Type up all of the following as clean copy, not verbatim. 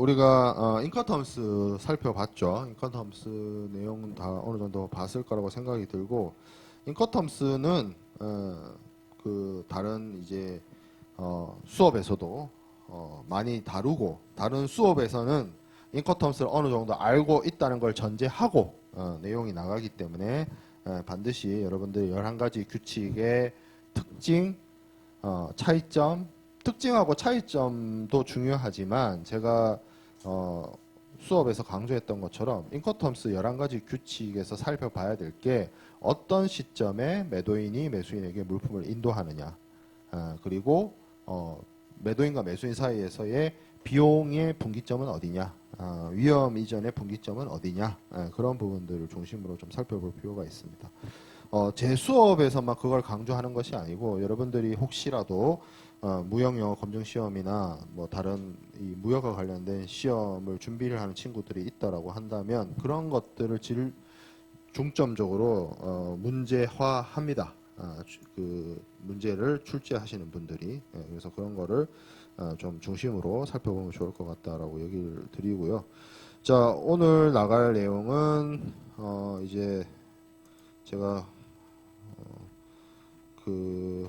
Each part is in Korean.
우리가 인커텀스 살펴봤죠. 인커텀스 내용은 다 어느 정도 봤을 거라고 생각이 들고, 인커텀스는 그 다른 이제 수업에서도 많이 다루고, 다른 수업에서는 인커텀스를 어느 정도 알고 있다는 걸 전제하고 내용이 나가기 때문에 반드시 여러분들 11가지 규칙의 특징, 차이점, 특징하고 차이점도 중요하지만 제가 수업에서 강조했던 것처럼 인커텀스 11가지 규칙에서 살펴봐야 될 게 어떤 시점에 매도인이 매수인에게 물품을 인도하느냐, 그리고 매도인과 매수인 사이에서의 비용의 분기점은 어디냐, 위험 이전의 분기점은 어디냐, 그런 부분들을 중심으로 좀 살펴볼 필요가 있습니다. 제 수업에서만 그걸 강조하는 것이 아니고 여러분들이 혹시라도 무역영어 검증시험이나 뭐 다른 이 무역과 관련된 시험을 준비를 하는 친구들이 있다라고 한다면 그런 것들을 중점적으로 문제화합니다. 그 문제를 출제하시는 분들이. 그래서 그런 거를 좀 중심으로 살펴보면 좋을 것 같다라고 얘기를 드리고요. 자, 오늘 나갈 내용은 이제 제가 그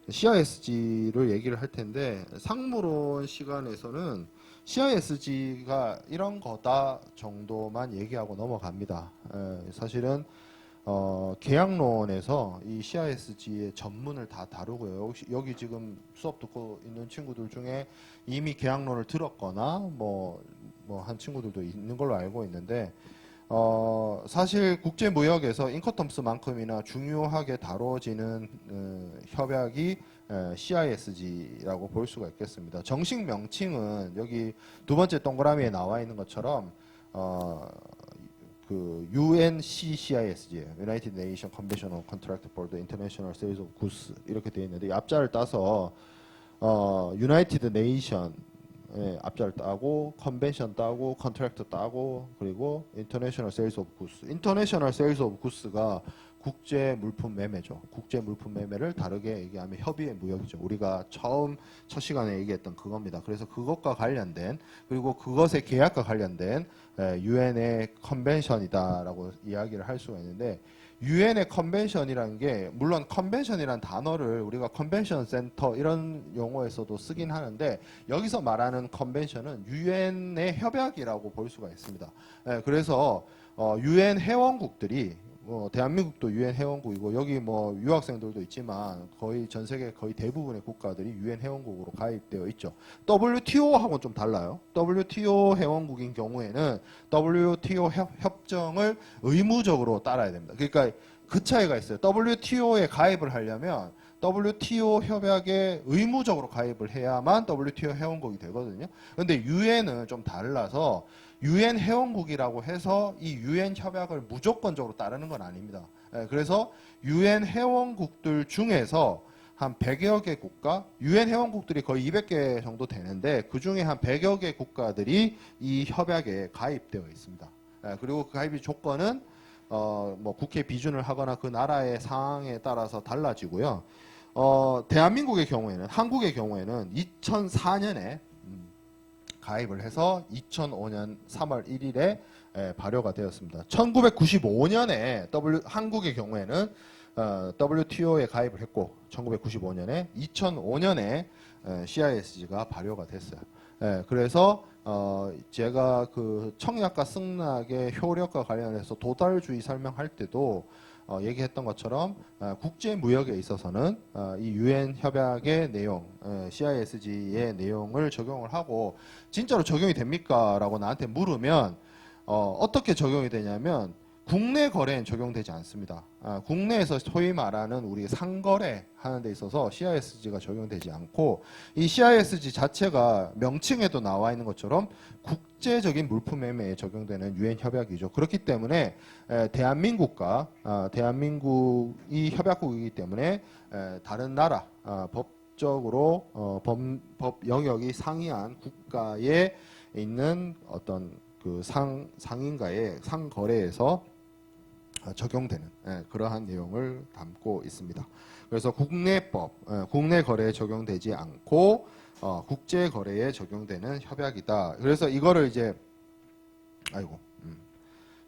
CISG를 얘기를 할 텐데, 상무론 시간에서는 CISG가 이런 거다 정도만 얘기하고 넘어갑니다. 사실은 계약론에서 이 CISG의 전문을 다 다루고요. 혹시 여기 지금 수업 듣고 있는 친구들 중에 이미 계약론을 들었거나 뭐 한 친구들도 있는 걸로 알고 있는데, 사실 국제무역에서 인커텀스만큼이나 중요하게 다뤄지는 협약이 CISG라고 볼 수가 있겠습니다. 정식 명칭은 여기 두 번째 동그라미에 나와 있는 것처럼 그 UNCCISG예요. United Nations Convention on Contract for the International Sales of Goods 이렇게 되어 있는데, 이 앞자를 따서 United Nation 앞자를 따고 컨벤션 따고 컨트랙트 따고 그리고 인터내셔널 세일즈 오브 구스. 인터내셔널 세일즈 오브 구스가 국제 물품 매매죠. 국제 물품 매매를 다르게 얘기하면 협의의 무역이죠. 우리가 첫 시간에 얘기했던 그겁니다. 그래서 그것과 관련된, 그리고 그것의 계약과 관련된 유엔의 컨벤션이다라고 이야기를 할 수가 있는데, 유엔의 컨벤션이라는 게, 물론 컨벤션이라는 단어를 우리가 컨벤션 센터 이런 용어에서도 쓰긴 하는데, 여기서 말하는 컨벤션은 유엔의 협약이라고 볼 수가 있습니다. 그래서 유엔 회원국들이, 대한민국도 유엔 회원국이고 여기 뭐 유학생들도 있지만 거의 전 세계 거의 대부분의 국가들이 유엔 회원국으로 가입되어 있죠. WTO하고는 좀 달라요. WTO 회원국인 경우에는 WTO 협정을 의무적으로 따라야 됩니다. 그러니까 그 차이가 있어요. WTO에 가입을 하려면 WTO 협약에 의무적으로 가입을 해야만 WTO 회원국이 되거든요. 근데 유엔은 좀 달라서 유엔 회원국이라고 해서 이 유엔 협약을 무조건적으로 따르는 건 아닙니다. 그래서 유엔 회원국들 중에서 한 100여 개 국가, 유엔 회원국들이 거의 200개 정도 되는데 그 중에 한 100여 개 국가들이 이 협약에 가입되어 있습니다. 그리고 그 가입의 조건은 뭐 국회 비준을 하거나 그 나라의 상황에 따라서 달라지고요. 대한민국의 경우에는, 한국의 경우에는 2004년에 가입을 해서 2005년 3월 1일에 발효가 되었습니다. 1995년에 한국의 경우에는 WTO에 가입을 했고 1995년에 2005년에 CISG가 발효가 됐어요. 그래서 제가 그 청약과 승낙의 효력과 관련해서 도달주의 설명할 때도 얘기했던 것처럼 국제 무역에 있어서는 이 유엔 협약의 내용, CISG의 내용을 적용을 하고, 진짜로 적용이 됩니까? 라고 나한테 물으면 어떻게 적용이 되냐면 국내 거래엔 적용되지 않습니다. 국내에서 소위 말하는 우리 상거래 하는 데 있어서 CISG가 적용되지 않고, 이 CISG 자체가 명칭에도 나와 있는 것처럼 국제적인 물품 매매에 적용되는 유엔 협약이죠. 그렇기 때문에 대한민국이 협약국이기 때문에 다른 나라 법적으로 법 영역이 상이한 국가에 있는 어떤 그 상인과의 상거래에서 적용되는 그러한 내용을 담고 있습니다. 그래서 국내법, 국내 거래에 적용되지 않고 국제 거래에 적용되는 협약이다. 그래서 이거를 이제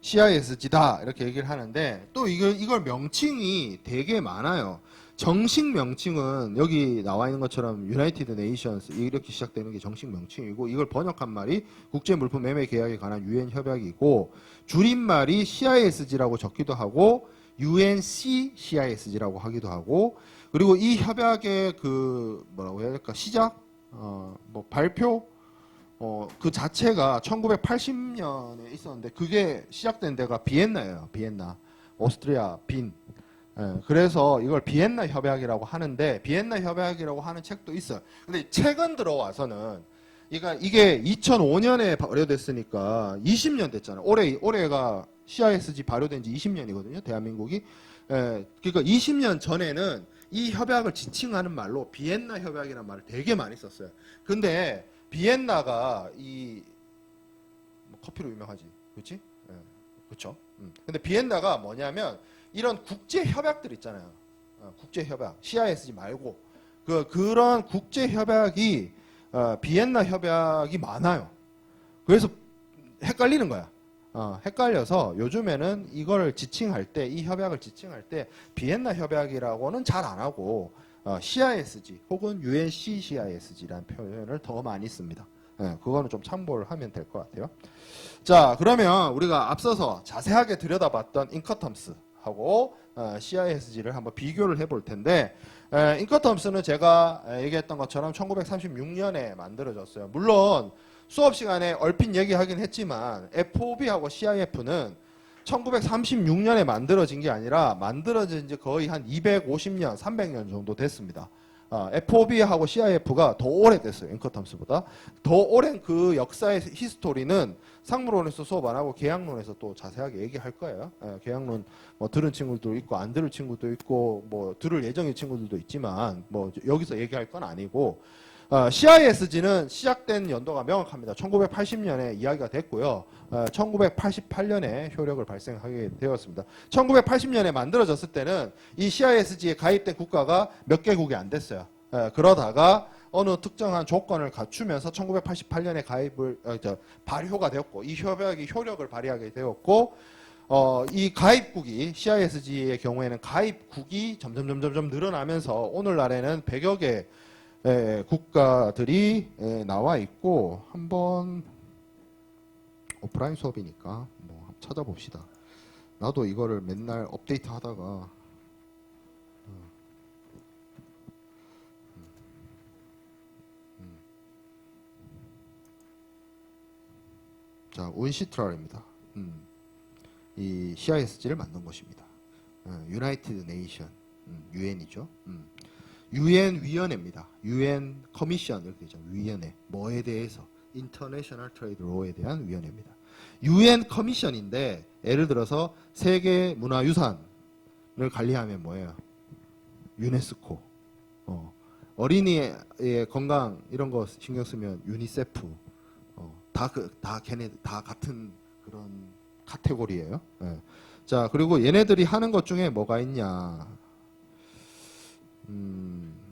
CISG다 이렇게 얘기를 하는데 또 이걸 명칭이 되게 많아요. 정식 명칭은 여기 나와 있는 것처럼 유나이티드 네이션스 이렇게 시작되는 게 정식 명칭이고 이걸 번역한 말이 국제 물품 매매 계약에 관한 유엔 협약이고 줄임말이 CISG라고 적기도 하고 UNCCISG라고 하기도 하고 그리고 이 협약의 그 뭐라고 해야 될까 시작 뭐 발표 그 자체가 1980년에 있었는데 그게 시작된 데가 비엔나예요. 비엔나. 오스트리아 빈. 그래서 이걸 비엔나 협약이라고 하는데 비엔나 협약이라고 하는 책도 있어요. 근데 최근 들어와서는 이게 2005년에 발효됐으니까 20년 됐잖아요. 올해가 CISG 발효된 지 20년이거든요. 대한민국이. 그러니까 20년 전에는 이 협약을 지칭하는 말로 비엔나 협약이라는 말을 되게 많이 썼어요. 근데 비엔나가 뭐 커피로 유명하지, 그렇지? 그렇죠. 근데 비엔나가 뭐냐면 이런 국제 협약들 있잖아요. 국제 협약, CISG 말고 그런 국제 협약이 비엔나 협약이 많아요. 그래서 헷갈리는 거야. 헷갈려서 요즘에는 이걸 지칭할 때, 이 협약을 지칭할 때 비엔나 협약이라고는 잘 안 하고 CISG 혹은 UNCCISG라는 표현을 더 많이 씁니다. 그거는 좀 참고를 하면 될 것 같아요. 자, 그러면 우리가 앞서서 자세하게 들여다봤던 인커텀스하고 CISG를 한번 비교를 해볼 텐데 인커텀스는 제가 얘기했던 것처럼 1936년에 만들어졌어요. 물론 수업 시간에 얼핏 얘기하긴 했지만 FOB하고 CIF는 1936년에 만들어진 게 아니라 만들어진 지 거의 한 250년, 300년 정도 됐습니다. FOB하고 CIF가 더 오래됐어요. 인커텀스보다. 더 오랜 그 역사의 히스토리는 상무론에서 수업 안 하고 계약론에서 또 자세하게 얘기할 거예요. 계약론 뭐 들은 친구들도 있고 안 들을 친구도 있고 뭐 들을 예정인 친구들도 있지만 뭐 여기서 얘기할 건 아니고 CISG는 시작된 연도가 명확합니다. 1980년에 이야기가 됐고요. 1988년에 효력을 발생하게 되었습니다. 1980년에 만들어졌을 때는 이 CISG에 가입된 국가가 몇 개국이 안 됐어요. 그러다가 어느 특정한 조건을 갖추면서 1988년에 발효가 되었고 이 협약이 효력을 발휘하게 되었고 이 가입국이 CISG의 경우에는 가입국이 점점 늘어나면서 오늘날에는 100여 개 국가들이 나와 있고 한번 오프라인 수업이니까 뭐 한번 찾아봅시다. 나도 이거를 맨날 업데이트 하다가 자 운시트랄입니다. 이 CISG를 만든 것입니다. 유나이티드 네이션 UN이죠. UN 위원회입니다. UN 커미션 이렇게 되죠. 위원회. 뭐에 대해서? 인터내셔널 트레이드 로에 대한 위원회입니다. UN 커미션인데 예를 들어서 세계 문화유산을 관리하면 뭐예요? 유네스코. 어린이의 건강 이런 거 신경 쓰면 유니세프. 다 걔네 다 같은 그런 카테고리예요. 자, 그리고 얘네들이 하는 것 중에 뭐가 있냐?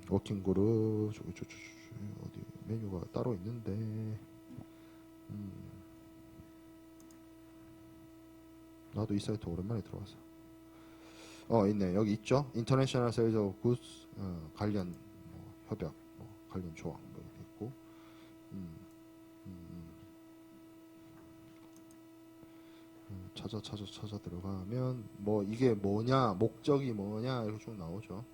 워킹그룹 어디 메뉴가 따로 있는데 나도 이 사이트 오랜만에 들어와서 있네. 여기 있죠. 인터내셔널 세일즈 오브 굿스 관련 협약 관련 조항 이렇게 있고 찾아 들어가면 뭐 이게 뭐냐 목적이 뭐냐 이렇게 쭉 나오죠.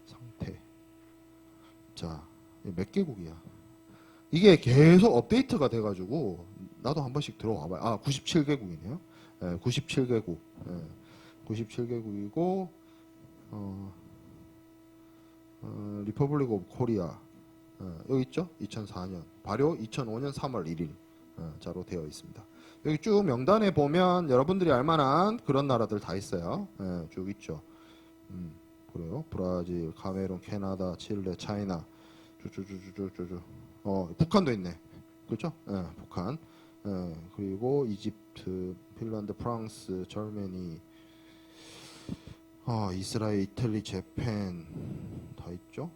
상태. 자, 몇 개국이야? 이게 계속 업데이트가 돼가지고 나도 한 번씩 들어와봐요. 97개국이네요. 97개국. 97개국이고 리퍼블릭 오브 코리아 여기 있죠? 2004년 발효 2005년 3월 1일 자로 되어 있습니다. 여기 쭉 명단에 보면 여러분들이 알만한 그런 나라들 다 있어요. 쭉 있죠. 그래요. 브라질, 카메룬, 캐나다, 칠레, 차이나, 북한도 있네. 그렇죠? 북한. 그리고 이집트, 핀란드, 프랑스, 절메니, 이스라엘, 이탈리, 재팬 다 다 있죠.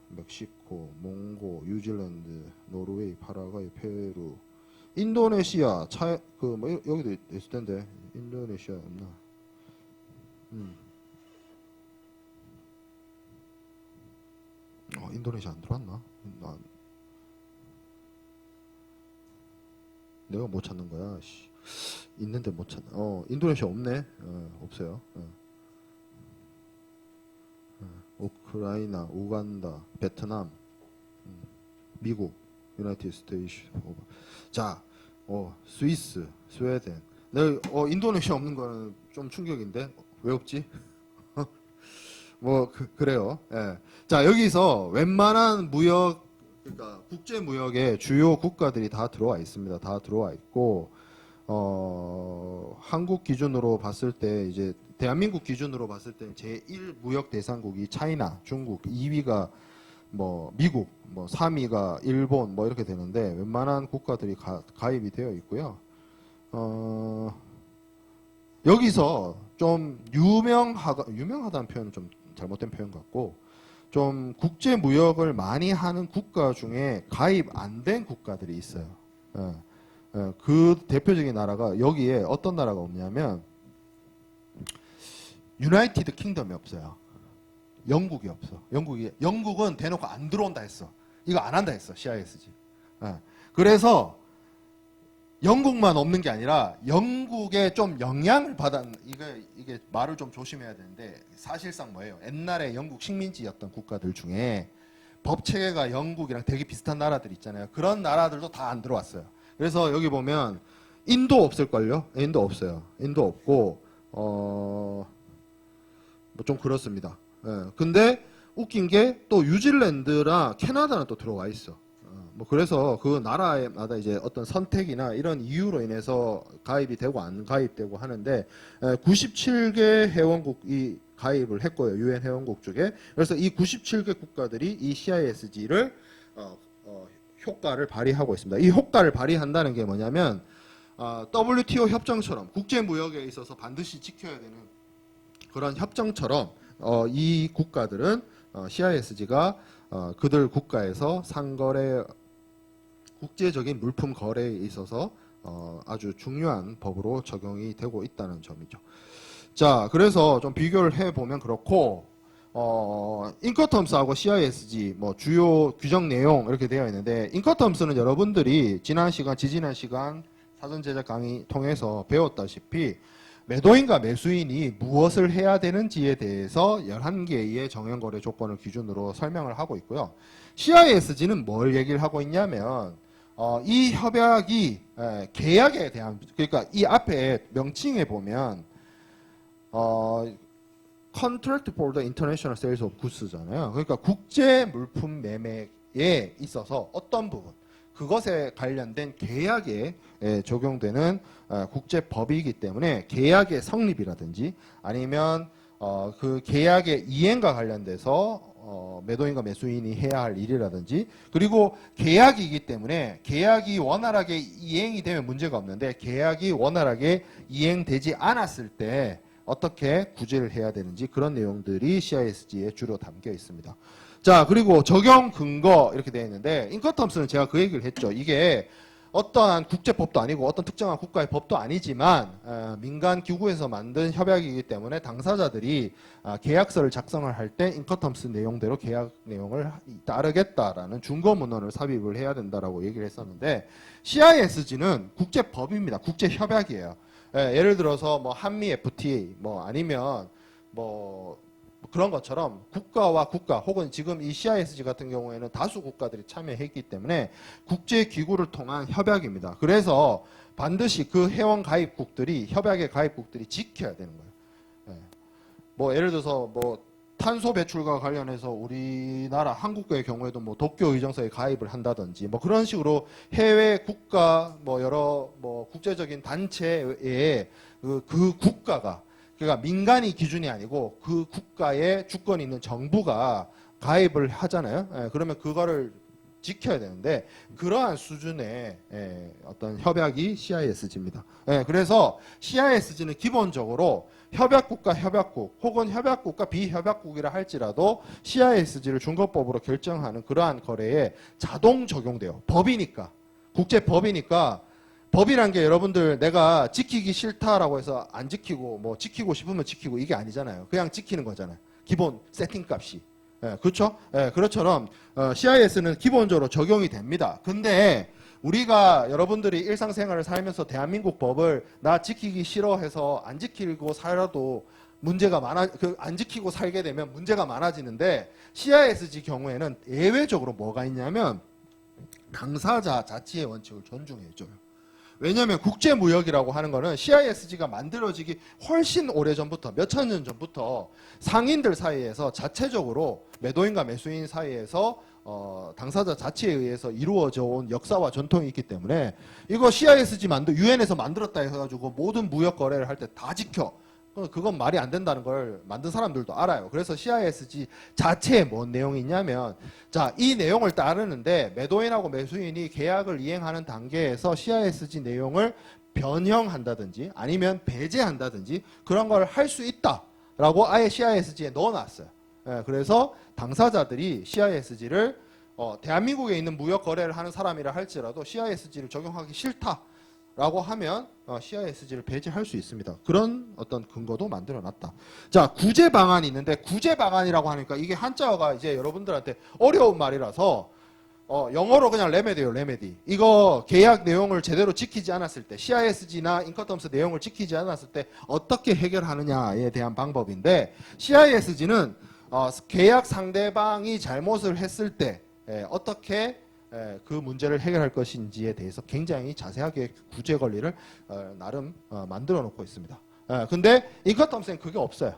멕시코, 몽고, 뉴질랜드, 노르웨이, 파라과이, 페루, 인도네시아, 뭐 여기도 있을 텐데 인도네시아 없나? 인도네시아 안 들어왔나? 내가 못 찾는 거야. 있는데 못 찾나? 인도네시아 없네. 없어요. 우크라이나, 우간다, 베트남, 미국, 유나이티드 스테이트. 자, 스위스, 스웨덴. 내가 인도네시아 없는 거는 좀 충격인데 왜 없지? 뭐 그래요. 예. 자, 여기서 웬만한 무역, 그러니까 국제 무역의 주요 국가들이 다 들어와 있습니다. 다 들어와 있고, 한국 기준으로 봤을 때 이제 대한민국 기준으로 봤을 때 제1 무역 대상국이 차이나, 중국, 2위가 뭐 미국, 뭐 3위가 일본, 뭐 이렇게 되는데 웬만한 국가들이 가입이 되어 있고요. 여기서 좀 유명하다는 표현은 좀 잘못된 표현 같고, 좀 국제 무역을 많이 하는 국가 중에 가입 안 된 국가들이 있어요. 그 대표적인 나라가 여기에 어떤 나라가 없냐면 유나이티드 킹덤이 없어요. 영국이 없어. 영국은 대놓고 안 들어온다 했어. 이거 안 한다 했어. CISG. 그래서 영국만 없는 게 아니라 영국에 좀 영향을 이게 말을 좀 조심해야 되는데 사실상 뭐예요? 옛날에 영국 식민지였던 국가들 중에 법 체계가 영국이랑 되게 비슷한 나라들 있잖아요. 그런 나라들도 다 안 들어왔어요. 그래서 여기 보면 인도 없을걸요? 인도 없어요. 인도 없고 뭐 좀 그렇습니다. 근데 웃긴 게 또 뉴질랜드랑 캐나다는 또 들어와 있어. 뭐 그래서 그 나라마다 이제 어떤 선택이나 이런 이유로 인해서 가입이 되고 안 가입되고 하는데 97개 회원국이 가입을 했고요. 유엔 회원국 중에. 그래서 이 97개 국가들이 이 CISG를 효과를 발휘하고 있습니다. 이 효과를 발휘한다는 게 뭐냐면 WTO 협정처럼 국제 무역에 있어서 반드시 지켜야 되는 그런 협정처럼 이 국가들은 CISG가 그들 국가에서 상거래 국제적인 물품 거래에 있어서 아주 중요한 법으로 적용이 되고 있다는 점이죠. 자, 그래서 좀 비교를 해보면 그렇고 인커텀스하고 CISG 뭐 주요 규정 내용 이렇게 되어 있는데 인커텀스는 여러분들이 지난 시간, 지지난 시간 사전 제작 강의 통해서 배웠다시피 매도인과 매수인이 무엇을 해야 되는지에 대해서 11개의 정형거래 조건을 기준으로 설명을 하고 있고요. CISG는 뭘 얘기를 하고 있냐면 이 협약이 계약에 대한, 그러니까 이 앞에 명칭에 보면 Contract for the International Sales of Goods잖아요. 그러니까 국제 물품 매매에 있어서 어떤 부분, 그것에 관련된 계약에 적용되는 국제법이기 때문에 계약의 성립이라든지 아니면 그 계약의 이행과 관련돼서 매도인과 매수인이 해야 할 일이라든지, 그리고 계약이기 때문에 계약이 원활하게 이행이 되면 문제가 없는데 계약이 원활하게 이행되지 않았을 때 어떻게 구제를 해야 되는지 그런 내용들이 CISG에 주로 담겨 있습니다. 자, 그리고 적용 근거 이렇게 되어 있는데 인커텀스는 제가 그 얘기를 했죠. 이게 어떠한 국제법도 아니고 어떤 특정한 국가의 법도 아니지만 민간 기구에서 만든 협약이기 때문에 당사자들이 계약서를 작성을 할 때 인커텀스 내용대로 계약 내용을 따르겠다라는 준거 문헌을 삽입을 해야 된다라고 얘기를 했었는데 CISG는 국제법입니다. 국제협약이에요. 예를 들어서 뭐 한미 FTA 뭐 아니면 뭐 그런 것처럼 국가와 국가 혹은 지금 이 CISG 같은 경우에는 다수 국가들이 참여했기 때문에 국제기구를 통한 협약입니다. 그래서 반드시 그 회원 가입국들이 협약의 가입국들이 지켜야 되는 거예요. 뭐 예를 들어서 뭐 탄소 배출과 관련해서 우리나라 한국의 경우에도 뭐 도쿄 의정서에 가입을 한다든지 뭐 그런 식으로 해외 국가 뭐 여러 뭐 국제적인 단체에 그 국가가, 그러니까 민간이 기준이 아니고 그 국가에 주권이 있는 정부가 가입을 하잖아요. 그러면 그거를 지켜야 되는데 그러한 수준의 어떤 협약이 CISG입니다. 그래서 CISG는 기본적으로 협약국과 협약국 혹은 협약국과 비협약국이라 할지라도 CISG를 준거법으로 결정하는 그러한 거래에 자동 적용돼요. 법이니까. 국제법이니까. 법이란 게 여러분들 내가 지키기 싫다라고 해서 안 지키고 뭐 지키고 싶으면 지키고 이게 아니잖아요. 그냥 지키는 거잖아요. 기본 세팅 값이. 그렇죠? 그렇처럼 CIS는 기본적으로 적용이 됩니다. 근데 우리가 여러분들이 일상생활을 살면서 대한민국 법을 나 지키기 싫어해서 안 지키고 살아도 문제가 안 지키고 살게 되면 문제가 많아지는데 CISG 경우에는 예외적으로 뭐가 있냐면 당사자 자치의 원칙을 존중해줘요. 왜냐하면 국제무역이라고 하는 거는 CISG가 만들어지기 훨씬 오래전부터 몇천 년 전부터 상인들 사이에서 자체적으로 매도인과 매수인 사이에서 당사자 자치에 의해서 이루어져 온 역사와 전통이 있기 때문에 이거 CISG 유엔에서 만들었다 해가지고 모든 무역 거래를 할 때 다 지켜. 그건 말이 안 된다는 걸 만든 사람들도 알아요. 그래서 CISG 자체에 뭔 내용이 있냐면 자, 이 내용을 따르는데 매도인하고 매수인이 계약을 이행하는 단계에서 CISG 내용을 변형한다든지 아니면 배제한다든지 그런 걸 할 수 있다라고 아예 CISG에 넣어놨어요. 그래서 당사자들이 CISG를 대한민국에 있는 무역 거래를 하는 사람이라 할지라도 CISG를 적용하기 싫다라고 하면 CISG를 배제할 수 있습니다. 그런 어떤 근거도 만들어놨다. 자, 구제 방안이 있는데 구제 방안이라고 하니까 이게 한자어가 이제 여러분들한테 어려운 말이라서 영어로 그냥 레메디예요, 레메디. 이거 계약 내용을 제대로 지키지 않았을 때 CISG나 인커텀스 내용을 지키지 않았을 때 어떻게 해결하느냐에 대한 방법인데 CISG는 계약 상대방이 잘못을 했을 때 어떻게 그 문제를 해결할 것인지에 대해서 굉장히 자세하게 구제 권리를 나름 만들어 놓고 있습니다. 근데 인커텀스는 그게 없어요.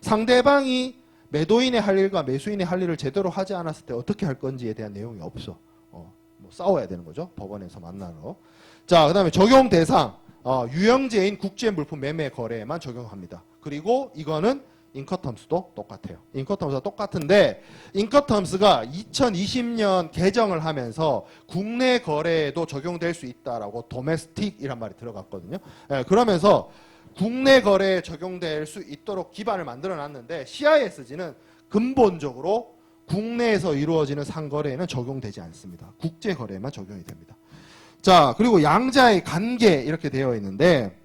상대방이 매도인의 할 일과 매수인의 할 일을 제대로 하지 않았을 때 어떻게 할 건지에 대한 내용이 없어. 뭐 싸워야 되는 거죠. 법원에서 만나러. 자, 그 다음에 적용 대상. 유형제인 국제 물품 매매 거래에만 적용합니다. 그리고 이거는 인커텀스도 똑같아요. 인커텀스가 똑같은데 인커텀스가 2020년 개정을 하면서 국내 거래에도 적용될 수 있다라고 도메스틱이란 말이 들어갔거든요. 그러면서 국내 거래에 적용될 수 있도록 기반을 만들어 놨는데 CISG는 근본적으로 국내에서 이루어지는 상거래에는 적용되지 않습니다. 국제 거래에만 적용이 됩니다. 자, 그리고 양자의 관계 이렇게 되어 있는데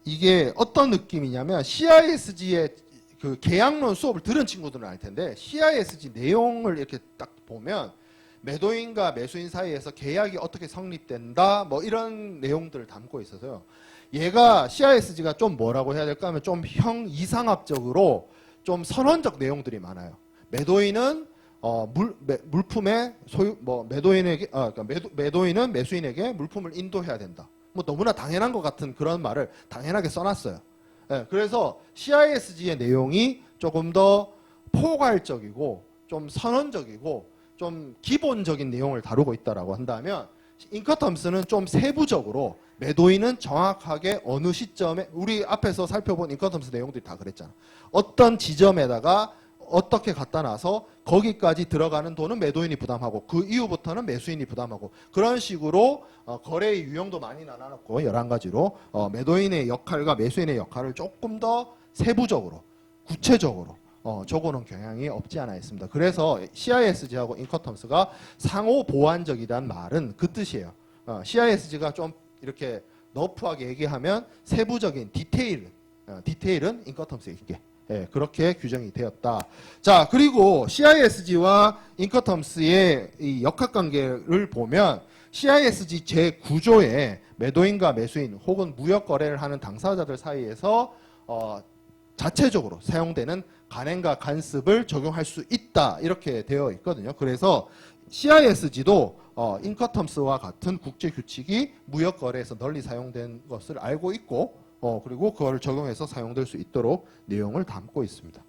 이게 어떤 느낌이냐면 CISG의 그 계약론 수업을 들은 친구들은 알 텐데 CISG 내용을 이렇게 딱 보면 매도인과 매수인 사이에서 계약이 어떻게 성립된다 뭐 이런 내용들을 담고 있어서요. 얘가 CISG가 좀 뭐라고 해야 될까 하면 좀 형이상학적으로 좀 선언적 내용들이 많아요. 매도인은 물품의 소유 매도인에게 그러니까 매도인은 매수인에게 물품을 인도해야 된다. 뭐 너무나 당연한 것 같은 그런 말을 당연하게 써놨어요. 그래서 CISG의 내용이 조금 더 포괄적이고 좀 선언적이고 좀 기본적인 내용을 다루고 있다라고 한다면 인커텀스는 좀 세부적으로 매도인은 정확하게 어느 시점에 우리 앞에서 살펴본 인커텀스 내용들이 다 그랬잖아. 어떤 지점에다가 어떻게 갖다 놔서 거기까지 들어가는 돈은 매도인이 부담하고 그 이후부터는 매수인이 부담하고 그런 식으로 거래의 유형도 많이 나눠놓고 11가지로 매도인의 역할과 매수인의 역할을 조금 더 세부적으로 구체적으로 적어놓은 경향이 없지 않아 있습니다. 그래서 CISG하고 인커텀스가 상호 보완적이란 말은 그 뜻이에요. CISG가 좀 이렇게 너프하게 얘기하면 세부적인 디테일은 인커텀스에 있게 그렇게 규정이 되었다. 자, 그리고 CISG와 인커텀스의 이 역학관계를 보면 CISG 제9조에 매도인과 매수인 혹은 무역 거래를 하는 당사자들 사이에서 자체적으로 사용되는 간행과 간습을 적용할 수 있다 이렇게 되어 있거든요. 그래서 CISG도 인커텀스와 같은 국제 규칙이 무역 거래에서 널리 사용된 것을 알고 있고 그리고 그거를 적용해서 사용될 수 있도록 내용을 담고 있습니다.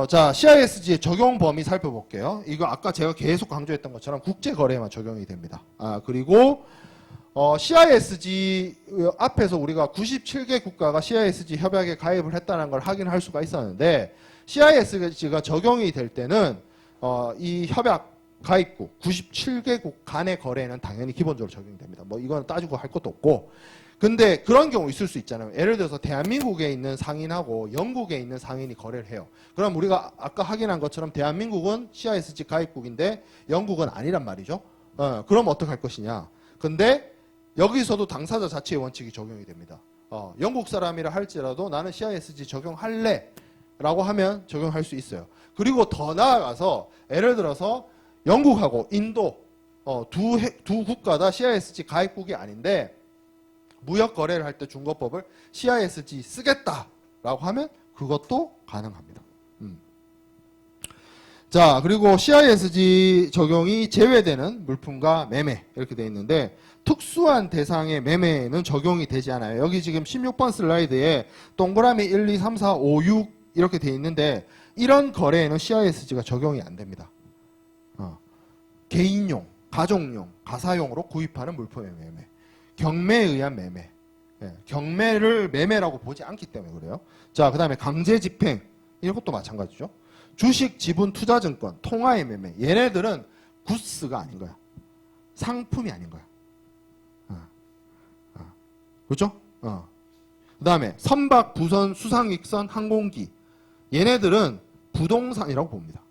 자, CISG의 적용 범위 살펴볼게요. 이거 아까 제가 계속 강조했던 것처럼 국제 거래에만 적용이 됩니다. 그리고 CISG 앞에서 우리가 97개 국가가 CISG 협약에 가입을 했다는 걸 확인할 수가 있었는데 CISG가 적용이 될 때는 이 협약 가입국 97개국 간의 거래는 당연히 기본적으로 적용이 됩니다. 뭐 이건 따지고 할 것도 없고. 근데 그런 경우 있을 수 있잖아요. 예를 들어서 대한민국에 있는 상인하고 영국에 있는 상인이 거래를 해요. 그럼 우리가 아까 확인한 것처럼 대한민국은 CISG 가입국인데 영국은 아니란 말이죠. 그럼 어떡할 것이냐. 근데 여기서도 당사자 자체의 원칙이 적용이 됩니다. 영국 사람이라 할지라도 나는 CISG 적용할래 라고 하면 적용할 수 있어요. 그리고 더 나아가서 예를 들어서 영국하고 인도 두 국가 다 CISG 가입국이 아닌데 무역 거래를 할 때 중거법을 CISG 쓰겠다라고 하면 그것도 가능합니다. 자, 그리고 CISG 적용이 제외되는 물품과 매매 이렇게 되어 있는데 특수한 대상의 매매는 적용이 되지 않아요. 여기 지금 16번 슬라이드에 동그라미 1, 2, 3, 4, 5, 6 이렇게 되어 있는데 이런 거래에는 CISG가 적용이 안 됩니다. 개인용, 가족용, 가사용으로 구입하는 물품의 매매, 경매에 의한 매매, 경매를 매매라고 보지 않기 때문에 그래요. 자, 그 다음에 강제 집행 이것도 마찬가지죠. 주식, 지분, 투자증권, 통화의 매매 얘네들은 구스가 아닌 거야. 상품이 아닌 거야. 그렇죠? 그 다음에 선박, 부선, 수상익선, 항공기 얘네들은 부동산이라고 봅니다.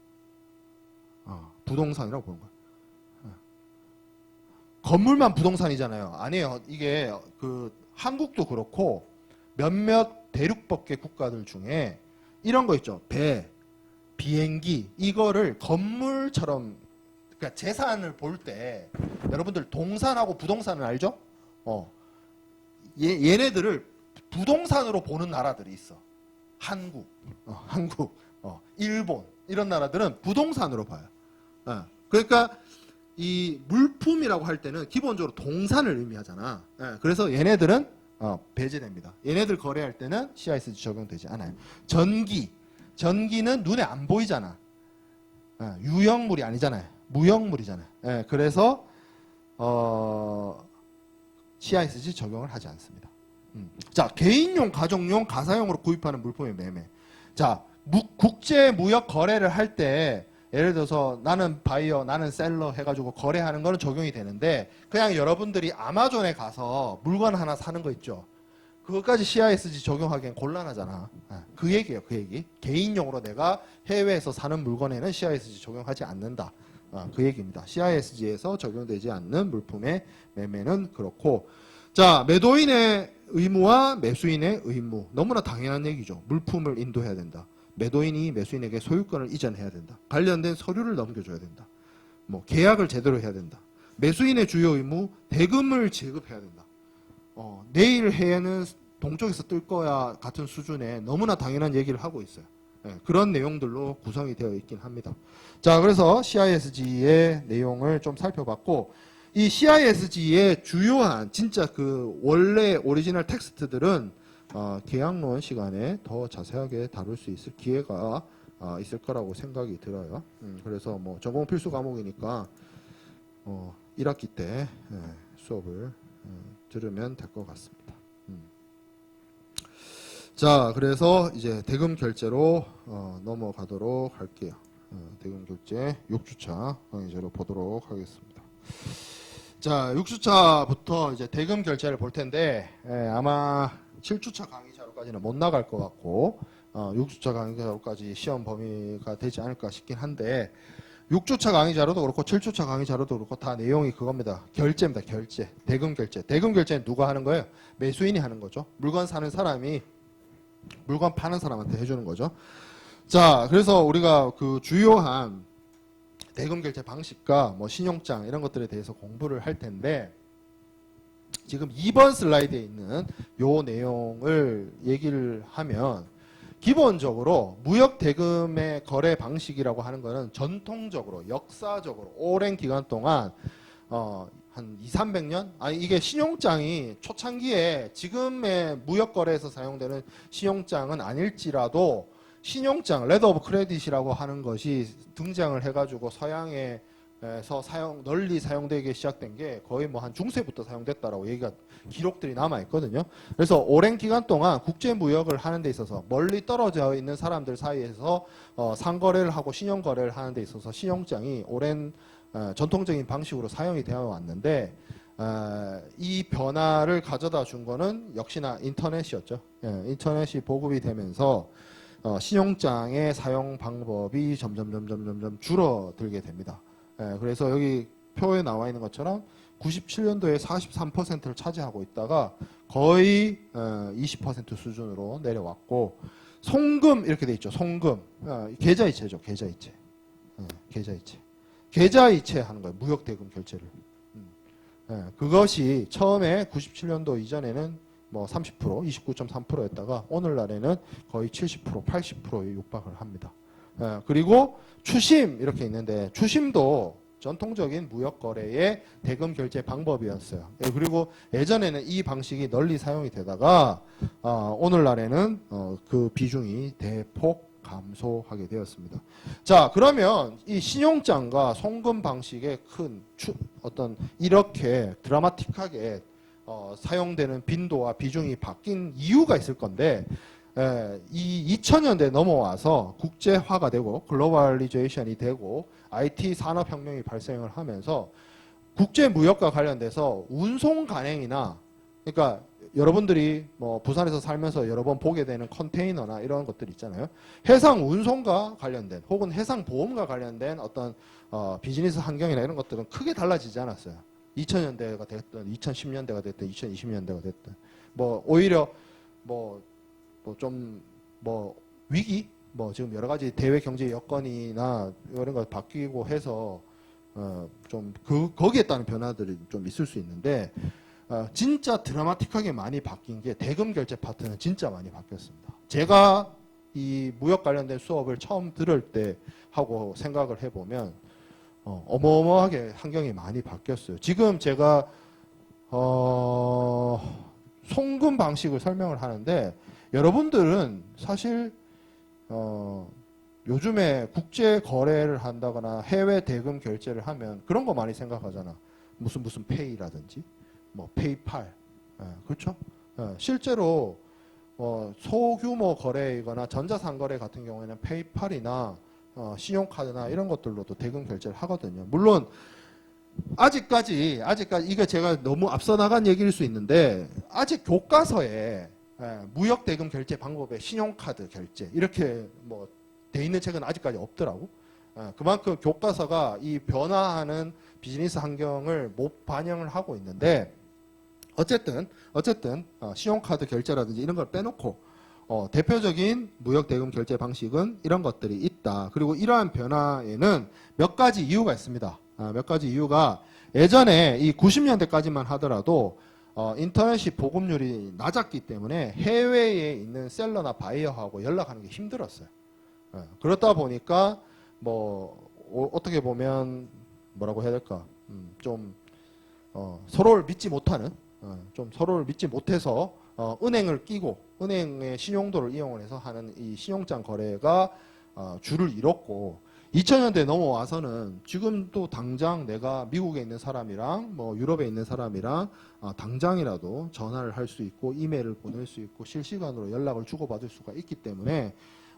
부동산이라고 보는 거야. 건물만 부동산이잖아요. 아니에요. 이게 한국도 그렇고 몇몇 대륙법계 국가들 중에 이런 거 있죠. 배, 비행기 이거를 건물처럼 그러니까 재산을 볼 때 여러분들 동산하고 부동산을 알죠? 얘네들을 부동산으로 보는 나라들이 있어. 한국, 일본 이런 나라들은 부동산으로 봐요. 그러니까 이 물품이라고 할 때는 기본적으로 동산을 의미하잖아. 그래서 얘네들은 배제됩니다. 얘네들 거래할 때는 CISG 적용되지 않아요. 전기는 눈에 안 보이잖아. 유형물이 아니잖아요. 무형물이잖아요. 그래서 CISG 적용을 하지 않습니다. 자, 개인용, 가족용, 가사용으로 구입하는 물품의 매매. 자, 국제 무역 거래를 할 때 예를 들어서 나는 바이어, 나는 셀러 해가지고 거래하는 거는 적용이 되는데 그냥 여러분들이 아마존에 가서 물건 하나 사는 거 있죠. 그것까지 CISG 적용하기엔 곤란하잖아. 그 얘기예요. 그 얘기. 개인용으로 내가 해외에서 사는 물건에는 CISG 적용하지 않는다. 그 얘기입니다. CISG에서 적용되지 않는 물품의 매매는 그렇고 자, 매도인의 의무와 매수인의 의무. 너무나 당연한 얘기죠. 물품을 인도해야 된다. 매도인이 매수인에게 소유권을 이전해야 된다. 관련된 서류를 넘겨줘야 된다. 뭐 계약을 제대로 해야 된다. 매수인의 주요 의무, 대금을 지급해야 된다. 내일 해에는 동쪽에서 뜰 거야 같은 수준의 너무나 당연한 얘기를 하고 있어요. 그런 내용들로 구성이 되어 있긴 합니다. 자, 그래서 CISG의 내용을 좀 살펴봤고 이 CISG의 주요한 진짜 그 원래 오리지널 텍스트들은 계약론 시간에 더 자세하게 다룰 수 있을 기회가 있을 거라고 생각이 들어요. 그래서 뭐 전공 필수 과목이니까 1학기 때 수업을 들으면 될 것 같습니다. 자, 그래서 이제 대금 결제로 넘어가도록 할게요. 대금 결제 6주차 강의제로 보도록 하겠습니다. 자, 6주차부터 이제 대금 결제를 볼 텐데 아마 7주차 강의 자료까지는 못 나갈 것 같고 6주차 강의 자료까지 시험 범위가 되지 않을까 싶긴 한데 6주차 강의 자료도 그렇고 7주차 강의 자료도 그렇고 다 내용이 그겁니다. 결제입니다. 결제. 대금 결제. 대금 결제는 누가 하는 거예요? 매수인이 하는 거죠. 물건 사는 사람이 물건 파는 사람한테 해주는 거죠. 자, 그래서 우리가 그 주요한 대금 결제 방식과 뭐 신용장 이런 것들에 대해서 공부를 할 텐데 지금 2번 슬라이드에 있는 요 내용을 얘기를 하면 기본적으로 무역 대금의 거래 방식이라고 하는 거는 전통적으로 역사적으로 오랜 기간 동안 한 2, 300년? 아니 이게 신용장이 초창기에 지금의 무역 거래에서 사용되는 신용장은 아닐지라도 신용장, 레터 오브 크레딧이라고 하는 것이 등장을 해가지고 서양의 널리 사용되기 시작된 게 거의 뭐 한 중세부터 사용됐다라고 얘기가 기록들이 남아 있거든요. 그래서 오랜 기간 동안 국제 무역을 하는 데 있어서 멀리 떨어져 있는 사람들 사이에서 상거래를 하고 신용 거래를 하는 데 있어서 신용장이 오랜 전통적인 방식으로 사용이 되어 왔는데 이 변화를 가져다 준 거는 역시나 인터넷이었죠. 인터넷이 보급이 되면서 신용장의 사용 방법이 점점 줄어들게 됩니다. 그래서 여기 표에 나와 있는 것처럼 97년도에 43%를 차지하고 있다가 거의 20% 수준으로 내려왔고, 송금 이렇게 돼 있죠. 송금 계좌이체죠. 계좌이체. 계좌이체. 계좌이체 하는 거예요. 무역 대금 결제를. 그것이 처음에 97년도 이전에는 뭐 30%, 29.3%였다가 오늘날에는 거의 70%, 80%에 육박을 합니다. 그리고 추심 이렇게 있는데, 추심도 전통적인 무역 거래의 대금 결제 방법이었어요. 그리고 예전에는 이 방식이 널리 사용이 되다가 오늘날에는 그 비중이 대폭 감소하게 되었습니다. 자, 그러면 이 신용장과 송금 방식의 큰 어떤 이렇게 드라마틱하게 사용되는 빈도와 비중이 바뀐 이유가 있을 건데, 이 2000년대 넘어와서 국제화가 되고 글로벌리제이션이 되고 IT 산업혁명이 발생을 하면서 국제무역과 관련돼서 운송 간행이나, 그러니까 여러분들이 뭐 부산에서 살면서 여러 번 보게 되는 컨테이너나 이런 것들 있잖아요. 해상 운송과 관련된 혹은 해상 보험과 관련된 어떤 비즈니스 환경이나 이런 것들은 크게 달라지지 않았어요. 2000년대가 됐든 2010년대가 됐든 2020년대가 됐든 뭐 오히려 좀 위기 지금 여러 가지 대외 경제 여건이나 이런 거 바뀌고 해서 좀 거기에 따른 변화들이 좀 있을 수 있는데, 진짜 드라마틱하게 많이 바뀐 게 대금 결제 파트는 진짜 많이 바뀌었습니다. 제가 이 무역 관련된 수업을 처음 들을 때 하고 생각을 해보면 어마어마하게 환경이 많이 바뀌었어요. 지금 제가 송금 방식을 설명을 하는데, 여러분들은 사실 요즘에 국제 거래를 한다거나 해외 대금 결제를 하면 그런 거 많이 생각하잖아. 무슨 페이라든지 뭐 페이팔, 그렇죠? 실제로 소규모 거래이거나 전자상거래 같은 경우에는 페이팔이나 신용카드나 이런 것들로도 대금 결제를 하거든요. 물론 아직까지 이게 제가 너무 앞서 나간 얘기일 수 있는데, 아직 교과서에 무역 대금 결제 방법에 신용카드 결제 이렇게 뭐 돼 있는 책은 아직까지 없더라고. 그만큼 교과서가 이 변화하는 비즈니스 환경을 못 반영을 하고 있는데, 어쨌든 신용카드 결제라든지 이런 걸 빼놓고 대표적인 무역 대금 결제 방식은 이런 것들이 있다. 그리고 이러한 변화에는 몇 가지 이유가 있습니다. 몇 가지 이유가, 예전에 이 90년대까지만 하더라도 인터넷이 보급률이 낮았기 때문에 해외에 있는 셀러나 바이어하고 연락하는 게 힘들었어요. 그렇다 보니까 어떻게 보면 뭐라고 해야 될까, 좀 서로를 믿지 못하는, 좀 서로를 믿지 못해서 은행을 끼고 은행의 신용도를 이용을 해서 하는 이 신용장 거래가 줄을 이뤘고, 2000년대 넘어와서는 지금도 당장 내가 미국에 있는 사람이랑 유럽에 있는 사람이랑 당장이라도 전화를 할 수 있고 이메일을 보낼 수 있고 실시간으로 연락을 주고받을 수가 있기 때문에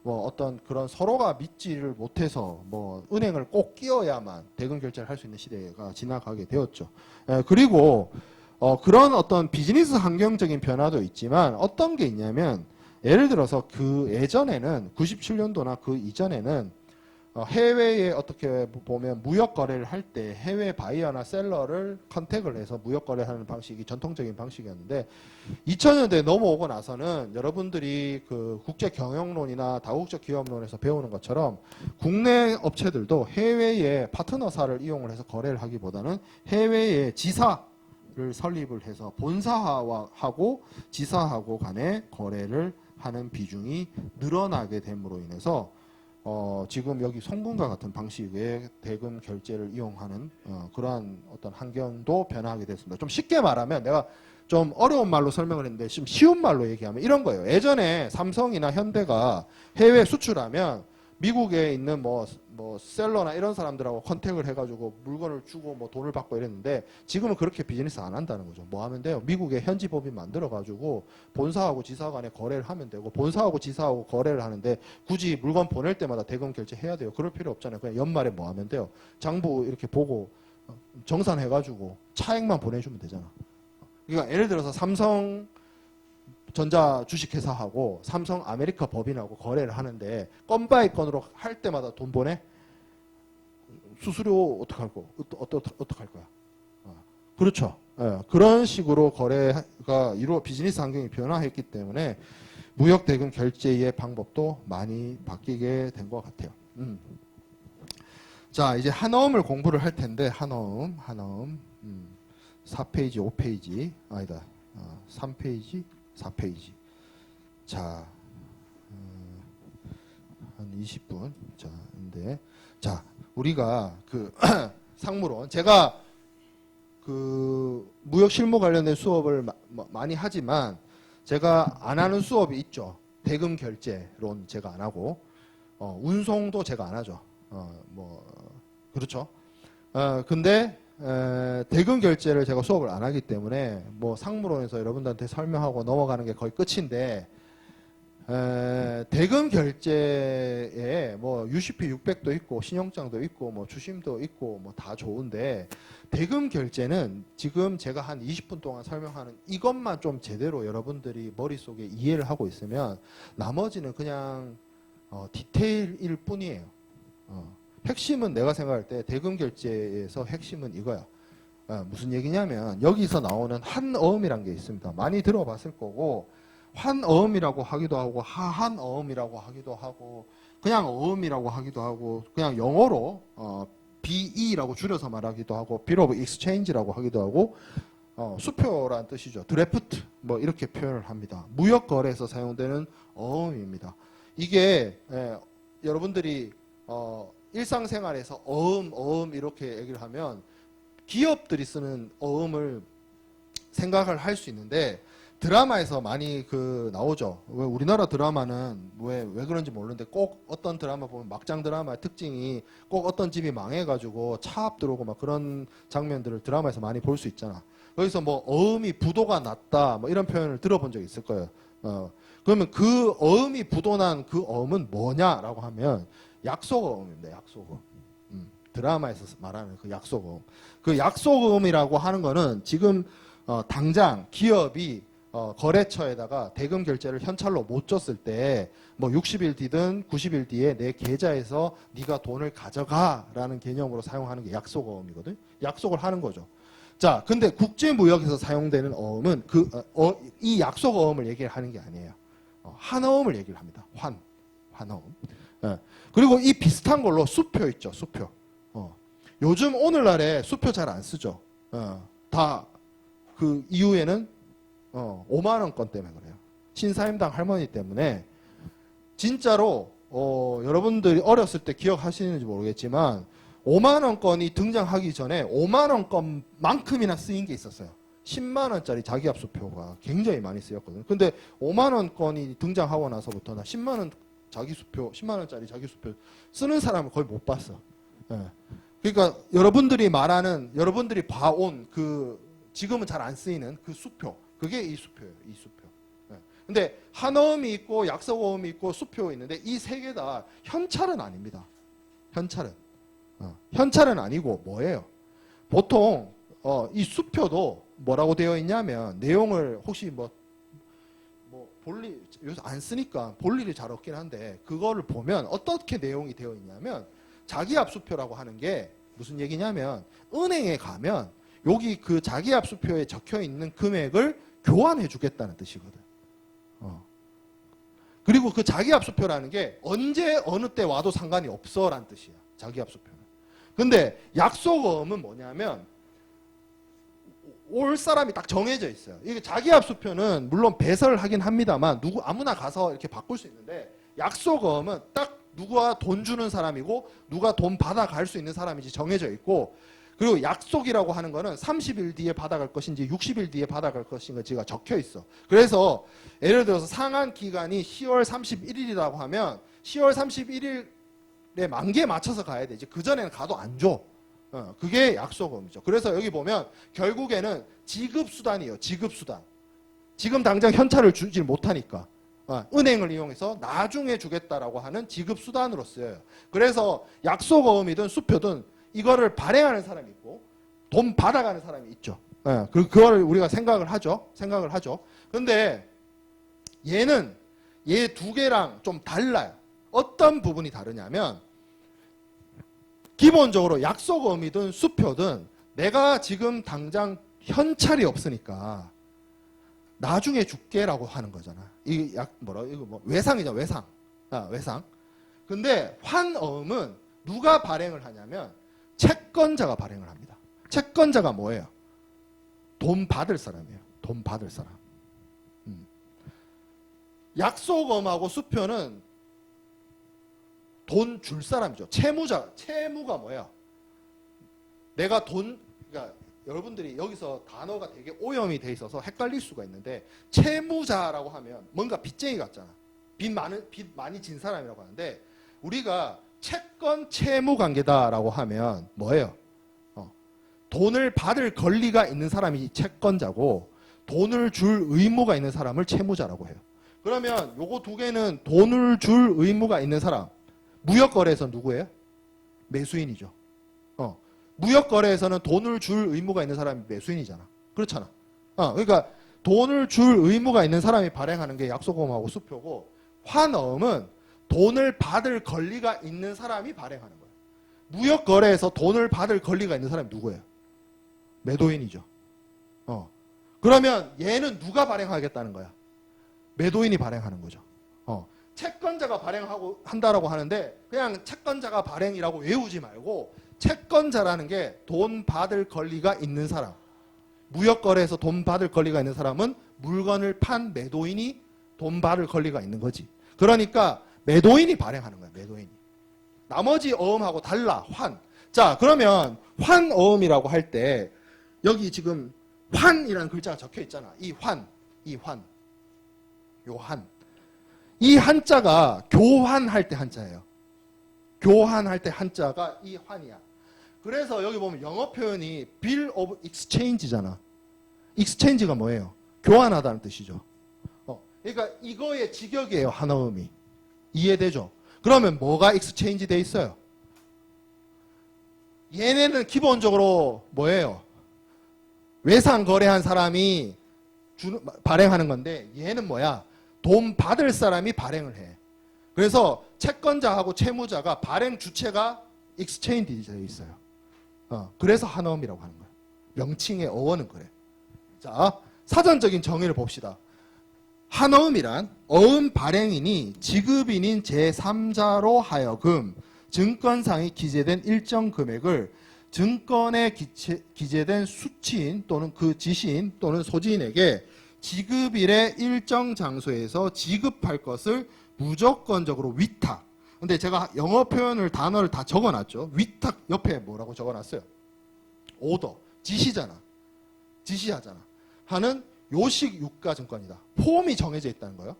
어떤 그런 서로가 믿지를 못해서 은행을 꼭 끼워야만 대금 결제를 할 수 있는 시대가 지나가게 되었죠. 그리고 그런 어떤 비즈니스 환경적인 변화도 있지만, 어떤 게 있냐면, 예를 들어서 그 예전에는 97년도나 그 이전에는 해외에 어떻게 보면 무역 거래를 할 때 해외 바이어나 셀러를 컨택을 해서 무역 거래하는 방식이 전통적인 방식이었는데, 2000년대 넘어오고 나서는 여러분들이 그 국제 경영론이나 다국적 기업론에서 배우는 것처럼 국내 업체들도 해외에 파트너사를 이용을 해서 거래를 하기보다는 해외에 지사를 설립을 해서 본사하고 지사하고 간의 거래를 하는 비중이 늘어나게 됨으로 인해서 지금 여기 송금과 같은 방식의 대금 결제를 이용하는 그러한 어떤 환경도 변화하게 됐습니다. 좀 쉽게 말하면, 내가 좀 어려운 말로 설명을 했는데 좀 쉬운 말로 얘기하면 이런 거예요. 예전에 삼성이나 현대가 해외 수출하면 미국에 있는 뭐 셀러나 이런 사람들하고 컨택을 해가지고 물건을 주고 뭐 돈을 받고 이랬는데 지금은 그렇게 비즈니스 안 한다는 거죠. 뭐 하면 돼요? 미국에 현지 법인 만들어가지고 본사하고 지사 간에 거래를 하면 되고 본사하고 지사하고 거래를 하는데 굳이 물건 보낼 때마다 대금 결제해야 돼요. 그럴 필요 없잖아요. 그냥 연말에 뭐 하면 돼요? 장부 이렇게 보고 정산해가지고 차액만 보내주면 되잖아. 그러니까 예를 들어서 삼성 전자 주식회사하고 삼성 아메리카 법인하고 거래를 하는데 건바이 건으로 할 때마다 돈 보내? 수수료 어떡할 거? 어떡할 거야? 그렇죠. 예, 그런 식으로 거래가 비즈니스 환경이 변화했기 때문에 무역 대금 결제의 방법도 많이 바뀌게 된 것 같아요. 자, 이제 한어음을 공부를 할 텐데 한어음 4페이지, 5페이지 아니다. 3페이지, 4페이지. 자, 한 20분. 자, 근데 자, 우리가 그 상무론 제가 그 무역 실무 관련된 수업을 많이 하지만 제가 안 하는 수업이 있죠. 대금 결제론 제가 안 하고 운송도 제가 안 하죠. 뭐 그렇죠. 근데 대금 결제를 제가 수업을 안 하기 때문에 뭐 상무론에서 여러분들한테 설명하고 넘어가는 게 거의 끝인데 대금 결제에 뭐 UCP 600도 있고 신용장도 있고 뭐 주심도 있고 뭐 다 좋은데 대금 결제는 지금 제가 한 20분 동안 설명하는 이것만 좀 제대로 여러분들이 머릿속에 이해를 하고 있으면 나머지는 그냥 디테일일 뿐이에요. 핵심은 내가 생각할 때 대금 결제에서 핵심은 이거야. 무슨 얘기냐면 여기서 나오는 한어음이란 게 있습니다. 많이 들어봤을 거고 환어음이라고 하기도 하고 하한어음이라고 하기도 하고 그냥 어음이라고 하기도 하고 그냥 영어로 BE라고 줄여서 말하기도 하고 Bill of Exchange라고 하기도 하고 수표란 뜻이죠. 드래프트 뭐 이렇게 표현을 합니다. 무역 거래에서 사용되는 어음입니다. 이게 여러분들이 일상생활에서 어음 이렇게 얘기를 하면 기업들이 쓰는 어음을 생각을 할 수 있는데 드라마에서 많이 나오죠. 왜 우리나라 드라마는 왜 그런지 모르는데 꼭 어떤 드라마 보면 막장 드라마의 특징이 꼭 어떤 집이 망해가지고 차압 들어오고 막 그런 장면들을 드라마에서 많이 볼 수 있잖아. 거기서 뭐 어음이 부도가 났다 뭐 이런 표현을 들어본 적 있을 거예요. 그러면 그 어음이 부도난 그 어음은 뭐냐라고 하면 약속어음입니다. 약속어음. 드라마에서 말하는 그 약속어음. 그 약속어음이라고 하는 거는 지금 당장 기업이 거래처에다가 대금 결제를 현찰로 못 줬을 때 뭐 60일 뒤든 90일 뒤에 내 계좌에서 네가 돈을 가져가라는 개념으로 사용하는 게 약속어음이거든. 약속을 하는 거죠. 자, 근데 국제무역에서 사용되는 어음은 이 약속어음을 얘기를 하는 게 아니에요. 한어음을 얘기를 합니다. 환어음. 그리고 이 비슷한 걸로 수표 있죠. 수표. 요즘 오늘날에 수표 잘 안 쓰죠. 다 그 이후에는 5만 원권 때문에 그래요. 신사임당 할머니 때문에 진짜로 여러분들이 어렸을 때 기억하시는지 모르겠지만 5만 원권이 등장하기 전에 5만 원권만큼이나 쓰인 게 있었어요. 10만 원짜리 자기압수표가 굉장히 많이 쓰였거든요. 근데 5만 원권이 등장하고 나서부터는 10만 원 자기수표, 10만 원짜리 자기수표 쓰는 사람을 거의 못 봤어. 그러니까 여러분들이 말하는, 여러분들이 봐온 지금은 잘 안 쓰이는 그 수표, 그게 이 수표예요. 이 수표. 근데 한어음이 있고 약속어음이 있고 수표 있는데 이 세 개 다 현찰은 아닙니다. 현찰은 아니고 뭐예요? 보통 이 수표도 뭐라고 되어 있냐면 내용을 혹시 뭐 볼일 요새 안 쓰니까 볼 일이 잘 없긴 한데 그거를 보면 어떻게 내용이 되어 있냐면 자기압수표라고 하는 게 무슨 얘기냐면 은행에 가면 여기 그 자기압수표에 적혀 있는 금액을 교환해 주겠다는 뜻이거든. 그리고 그 자기압수표라는 게 언제 어느 때 와도 상관이 없어라는 뜻이야. 자기압수표는. 근데 약속어음은 뭐냐면 올 사람이 딱 정해져 있어요. 이게 자기압수표는 물론 배설을 하긴 합니다만 아무나 가서 이렇게 바꿀 수 있는데 약속어음은 딱 누가 돈 주는 사람이고 누가 돈 받아갈 수 있는 사람인지 정해져 있고 그리고 약속이라고 하는 거는 30일 뒤에 받아갈 것인지 60일 뒤에 받아갈 것인지가 적혀 있어. 그래서 예를 들어서 상한 기간이 10월 31일이라고 하면 10월 31일 만기에 맞춰서 가야 되지. 그전에는 가도 안 줘. 그게 약속금이죠. 그래서 여기 보면 결국에는 지급수단이에요. 지급수단. 지금 당장 현찰을 주질 못하니까 은행을 이용해서 나중에 주겠다라고 하는 지급수단으로 쓰여요. 그래서 약속어음이든 수표든 이거를 발행하는 사람이 있고 돈 받아가는 사람이 있죠. 그걸 우리가 생각을 하죠. 근데 얘는 얘 두 개랑 좀 달라요. 어떤 부분이 다르냐면 기본적으로 약속어음이든 수표든 내가 지금 당장 현찰이 없으니까 나중에 줄게라고 하는 거잖아. 이거 외상이죠, 외상. 외상. 근데 환어음은 누가 발행을 하냐면 채권자가 발행을 합니다. 채권자가 뭐예요? 돈 받을 사람이에요. 돈 받을 사람. 약속어음하고 수표는 돈 줄 사람이죠. 채무가 뭐예요? 내가 그러니까 여러분들이 여기서 단어가 되게 오염이 돼 있어서 헷갈릴 수가 있는데 채무자라고 하면 뭔가 빚쟁이 같잖아. 빚 많이 진 사람이라고 하는데 우리가 채권 채무 관계다라고 하면 뭐예요? 돈을 받을 권리가 있는 사람이 채권자고 돈을 줄 의무가 있는 사람을 채무자라고 해요. 그러면 요거 두 개는 돈을 줄 의무가 있는 사람. 무역거래에서 누구예요? 매수인이죠. 무역거래에서는 돈을 줄 의무가 있는 사람이 매수인이잖아. 그렇잖아. 그러니까 돈을 줄 의무가 있는 사람이 발행하는 게 약속어음하고 수표고 환어음은 돈을 받을 권리가 있는 사람이 발행하는 거예요. 무역거래에서 돈을 받을 권리가 있는 사람이 누구예요? 매도인이죠. 그러면 얘는 누가 발행하겠다는 거야? 매도인이 발행하는 거죠. 채권자가 발행한다라고 하는데 그냥 채권자가 발행이라고 외우지 말고 채권자라는 게 돈 받을 권리가 있는 사람. 무역거래에서 돈 받을 권리가 있는 사람은 물건을 판 매도인이 돈 받을 권리가 있는 거지. 그러니까 매도인이 발행하는 거야. 매도인이. 나머지 어음하고 달라. 환. 자, 그러면 환어음이라고 할 때 여기 지금 환이라는 글자가 적혀 있잖아. 이 환. 요 한. 이 한자가 교환할 때 한자예요. 교환할 때 한자가 이 환이야. 그래서 여기 보면 영어 표현이 bill of exchange잖아. exchange가 뭐예요? 교환하다는 뜻이죠. 그러니까 이거의 직역이에요. 한어음이. 이해되죠? 그러면 뭐가 exchange 돼 있어요? 얘네는 기본적으로 뭐예요? 외상 거래한 사람이 발행하는 건데 얘는 뭐야? 돈 받을 사람이 발행을 해. 그래서 채권자하고 채무자가 발행 주체가 exchange 되어 있어요. 그래서 한어음이라고 하는 거야. 명칭의 어원은 그래. 자, 사전적인 정의를 봅시다. 한어음이란 어음 발행인이 지급인인 제3자로 하여금 증권상에 기재된 일정 금액을 증권에 기재된 수취인 또는 그 지시인 또는 소지인에게 지급일의 일정 장소에서 지급할 것을 무조건적으로 위탁. 근데 제가 영어 표현을 단어를 다 적어놨죠. 위탁 옆에 뭐라고 적어놨어요? 오더. 지시잖아. 지시하잖아. 하는 요식 유가 증권이다. 폼이 정해져 있다는 거예요.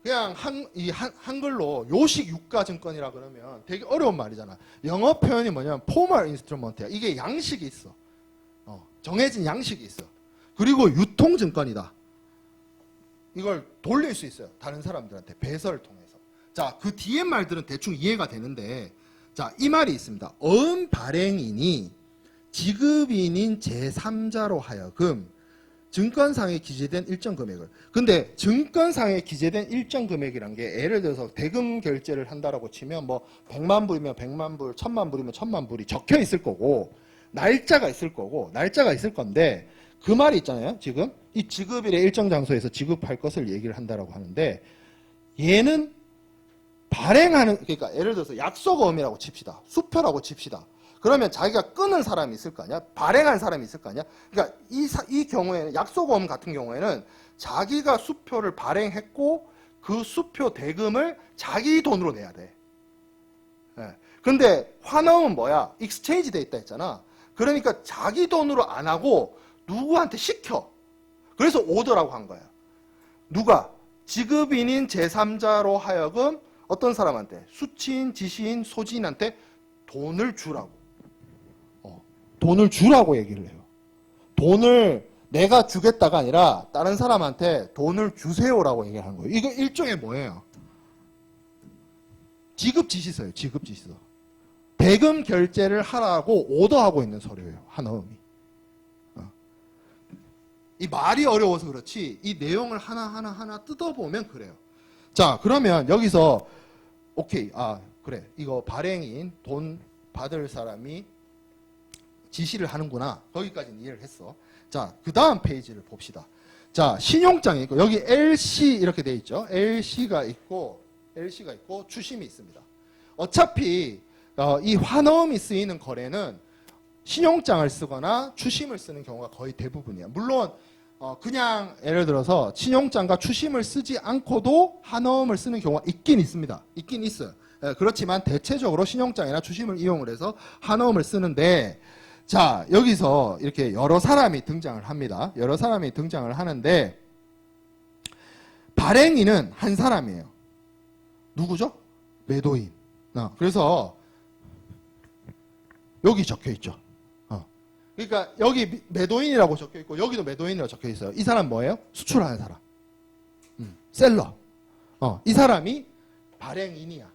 그냥 한글로 요식 유가 증권이라 그러면 되게 어려운 말이잖아. 영어 표현이 뭐냐면 포멀 인스트루먼트야. 이게 양식이 있어. 정해진 양식이 있어. 그리고 유통증권이다. 이걸 돌릴 수 있어요. 다른 사람들한테 배설을 통해서. 자, 그 뒤에 말들은 대충 이해가 되는데, 자, 이 말이 있습니다. 어음 발행인이 지급인인 제3자로 하여금 증권상에 기재된 일정 금액을. 근데 증권상에 기재된 일정 금액이란 게 예를 들어서 대금 결제를 한다라고 치면 뭐 100만 불이면 100만 불, 1000만 불이면 1000만 불이 적혀 있을 거고 날짜가 있을 건데 그 말이 있잖아요. 지금 이 지급일의 일정 장소에서 지급할 것을 얘기를 한다라고 하는데 얘는 발행하는, 그러니까 예를 들어서 약속어음이라고 칩시다. 수표라고 칩시다. 그러면 자기가 끊은 사람이 있을 거 아니야? 발행한 사람이 있을 거 아니야? 그러니까 이 경우에는 약속어음 같은 경우에는 자기가 수표를 발행했고 그 수표 대금을 자기 돈으로 내야 돼. 예. 근데 환어음은 뭐야? 익스체인지 돼 있다 했잖아. 그러니까 자기 돈으로 안 하고 누구한테 시켜. 그래서 오더라고 한 거야. 누가? 지급인인 제3자로 하여금 어떤 사람한테? 수취인, 지시인, 소지인한테 돈을 주라고. 돈을 주라고 얘기를 해요. 돈을 내가 주겠다가 아니라 다른 사람한테 돈을 주세요라고 얘기를 하는 거예요. 이거 일종의 뭐예요? 지급지시서예요. 지급지시서. 대금 결제를 하라고 오더하고 있는 서류예요. 한어음이. 이 말이 어려워서 그렇지 이 내용을 하나하나 뜯어보면 그래요. 자, 그러면 여기서 오케이. 그래. 이거 발행인 돈 받을 사람이 지시를 하는구나. 거기까지는 이해를 했어. 자, 그 다음 페이지를 봅시다. 자, 신용장이 있고 여기 LC 이렇게 돼 있죠. LC가 있고 추심이 있습니다. 어차피 이 환어음이 쓰이는 거래는 신용장을 쓰거나 추심을 쓰는 경우가 거의 대부분이야. 물론 그냥 예를 들어서 신용장과 추심을 쓰지 않고도 한어음을 쓰는 경우가 있긴 있습니다. 있긴 있어요. 그렇지만 대체적으로 신용장이나 추심을 이용을 해서 한어음을 쓰는데, 자, 여기서 이렇게 여러 사람이 등장을 합니다. 여러 사람이 등장을 하는데 발행인은 한 사람이에요. 누구죠? 매도인. 그래서 여기 적혀 있죠. 그러니까 여기 매도인이라고 적혀 있고 여기도 매도인이라고 적혀 있어요. 이 사람 뭐예요? 수출하는 사람. 셀러. 이 사람이 발행인이야.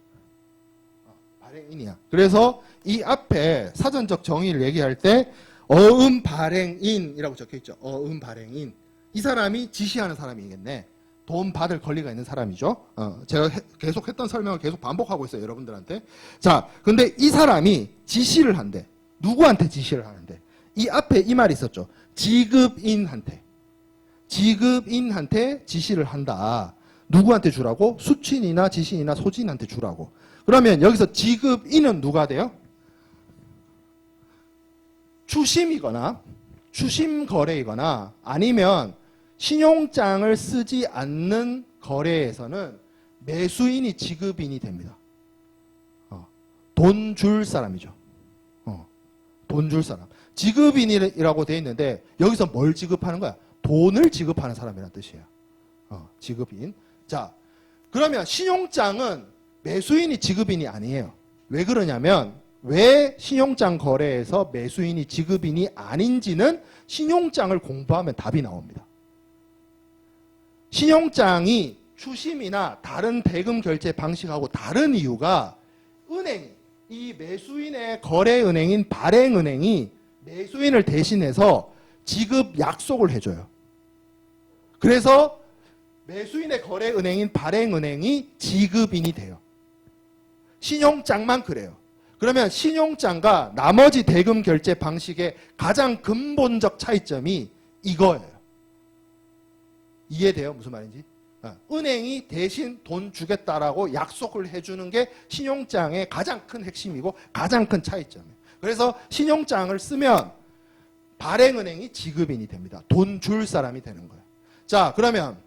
발행인이야. 그래서 이 앞에 사전적 정의를 얘기할 때 어음 발행인이라고 적혀 있죠. 어음 발행인. 이 사람이 지시하는 사람이겠네. 돈 받을 권리가 있는 사람이죠. 제가 계속 했던 설명을 계속 반복하고 있어요, 여러분들한테. 자, 근데 이 사람이 지시를 한대. 누구한테 지시를 하는데? 이 앞에 이 말이 있었죠. 지급인한테 지시를 한다. 누구한테 주라고? 수취인이나 지시인이나 소지인한테 주라고. 그러면 여기서 지급인은 누가 돼요? 추심이거나 추심 거래이거나 아니면 신용장을 쓰지 않는 거래에서는 매수인이 지급인이 됩니다. 돈 줄 사람이죠. 돈 줄 사람. 지급인이라고 돼 있는데 여기서 뭘 지급하는 거야? 돈을 지급하는 사람이라는 뜻이에요. 지급인. 자, 그러면 신용장은 매수인이 지급인이 아니에요. 왜 그러냐면 왜 신용장 거래에서 매수인이 지급인이 아닌지는 신용장을 공부하면 답이 나옵니다. 신용장이 추심이나 다른 대금 결제 방식하고 다른 이유가 은행이 이 매수인의 거래은행인 발행은행이 매수인을 대신해서 지급 약속을 해줘요. 그래서 매수인의 거래은행인 발행은행이 지급인이 돼요. 신용장만 그래요. 그러면 신용장과 나머지 대금 결제 방식의 가장 근본적 차이점이 이거예요. 이해돼요? 무슨 말인지? 은행이 대신 돈 주겠다라고 약속을 해주는 게 신용장의 가장 큰 핵심이고 가장 큰 차이점이에요. 그래서 신용장을 쓰면 발행은행이 지급인이 됩니다. 돈 줄 사람이 되는 거예요. 자, 그러면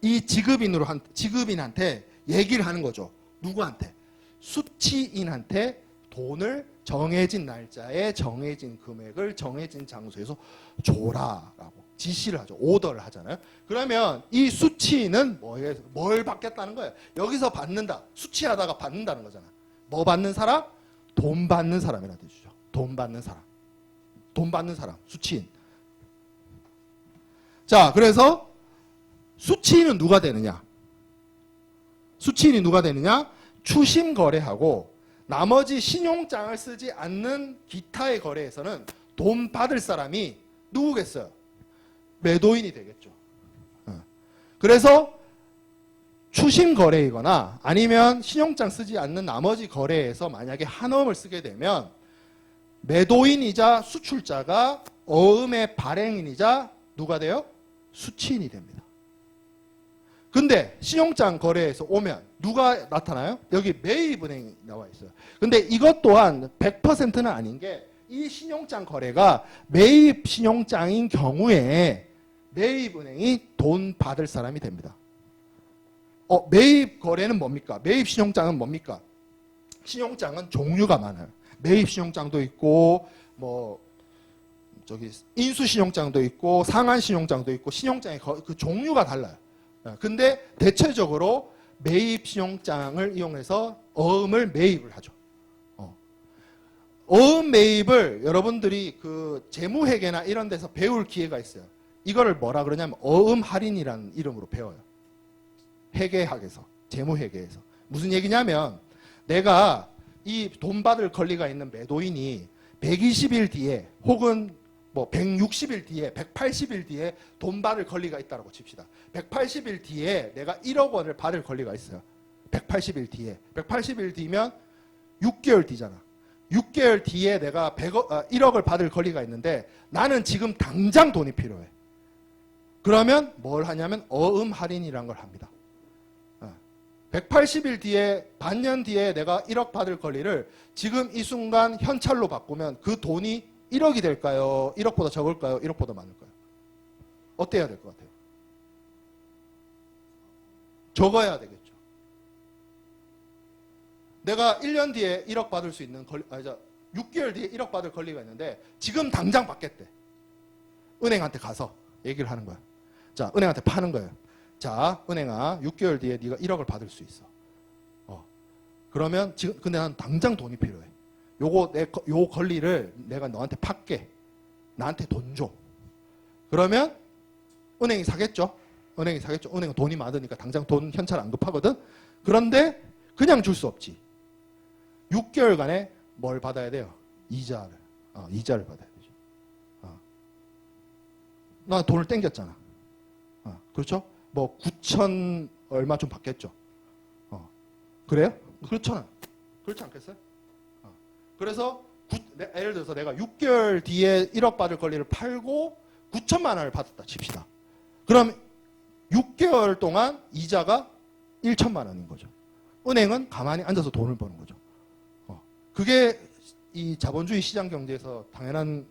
이 지급인한테 얘기를 하는 거죠. 누구한테? 수취인한테 돈을 정해진 날짜에 정해진 금액을 정해진 장소에서 줘라라고 지시를 하죠. 오더를 하잖아요. 그러면 이 수취인은 뭘 받겠다는 거예요? 여기서 받는다. 수취하다가 받는다는 거잖아. 뭐 받는 사람? 돈 받는 사람이라는 뜻이죠. 돈 받는 사람. 돈 받는 사람. 수취인. 자, 그래서 수취인은 누가 되느냐? 수취인이 누가 되느냐? 추심 거래하고 나머지 신용장을 쓰지 않는 기타의 거래에서는 돈 받을 사람이 누구겠어요? 매도인이 되겠죠. 그래서 추심 거래이거나 아니면 신용장 쓰지 않는 나머지 거래에서 만약에 한어음을 쓰게 되면 매도인이자 수출자가 어음의 발행인이자 누가 돼요? 수취인이 됩니다. 근데 신용장 거래에서 오면 누가 나타나요? 여기 매입은행이 나와 있어요. 근데 이것 또한 100%는 아닌 게 이 신용장 거래가 매입 신용장인 경우에 매입은행이 돈 받을 사람이 됩니다. 매입 거래는 뭡니까? 매입 신용장은 뭡니까? 신용장은 종류가 많아요. 매입 신용장도 있고 인수 신용장도 있고 상한 신용장도 있고 신용장의 그 종류가 달라요. 근데 대체적으로 매입 신용장을 이용해서 어음을 매입을 하죠. 어음 매입을 여러분들이 그 재무회계나 이런 데서 배울 기회가 있어요. 이거를 뭐라 그러냐면 어음 할인이라는 이름으로 배워요. 회계학에서, 재무회계에서. 무슨 얘기냐면 내가 이 돈 받을 권리가 있는 매도인이 120일 뒤에 혹은 뭐 160일 뒤에 180일 뒤에 돈 받을 권리가 있다고 칩시다. 180일 뒤에 내가 1억 원을 받을 권리가 있어요. 180일 뒤에. 180일 뒤면 6개월 뒤잖아. 6개월 뒤에 내가 1억을 받을 권리가 있는데 나는 지금 당장 돈이 필요해. 그러면 뭘 하냐면 어음 할인이라는 걸 합니다. 180일 뒤에 반년 뒤에 내가 1억 받을 권리를 지금 이 순간 현찰로 바꾸면 그 돈이 1억이 될까요? 1억보다 적을까요? 1억보다 많을까요? 어때야 될 것 같아요? 적어야 되겠죠. 내가 1년 뒤에 1억 받을 수 있는 6개월 뒤에 1억 받을 권리가 있는데 지금 당장 받겠대. 은행한테 가서 얘기를 하는 거야. 자, 은행한테 파는 거예요. 자, 은행아, 6개월 뒤에 네가 1억을 받을 수 있어. 그러면 지금 근데 난 당장 돈이 필요해. 요 권리를 내가 너한테 팔게. 나한테 돈 줘. 그러면 은행이 사겠죠. 은행이 사겠죠. 은행은 돈이 많으니까 당장 돈 현찰 안 급하거든. 그런데 그냥 줄 수 없지. 6개월간에 뭘 받아야 돼요? 이자를 받아야 되죠. 나 돈을 땡겼잖아. 그렇죠? 뭐 9천 얼마 좀 받겠죠. 그래요? 그렇잖아. 그렇지 않겠어요? 그래서 예를 들어서 내가 6개월 뒤에 1억 받을 권리를 팔고 9천만 원을 받았다 칩시다. 그럼 6개월 동안 이자가 1천만 원인 거죠. 은행은 가만히 앉아서 돈을 버는 거죠. 그게 이 자본주의 시장 경제에서 당연한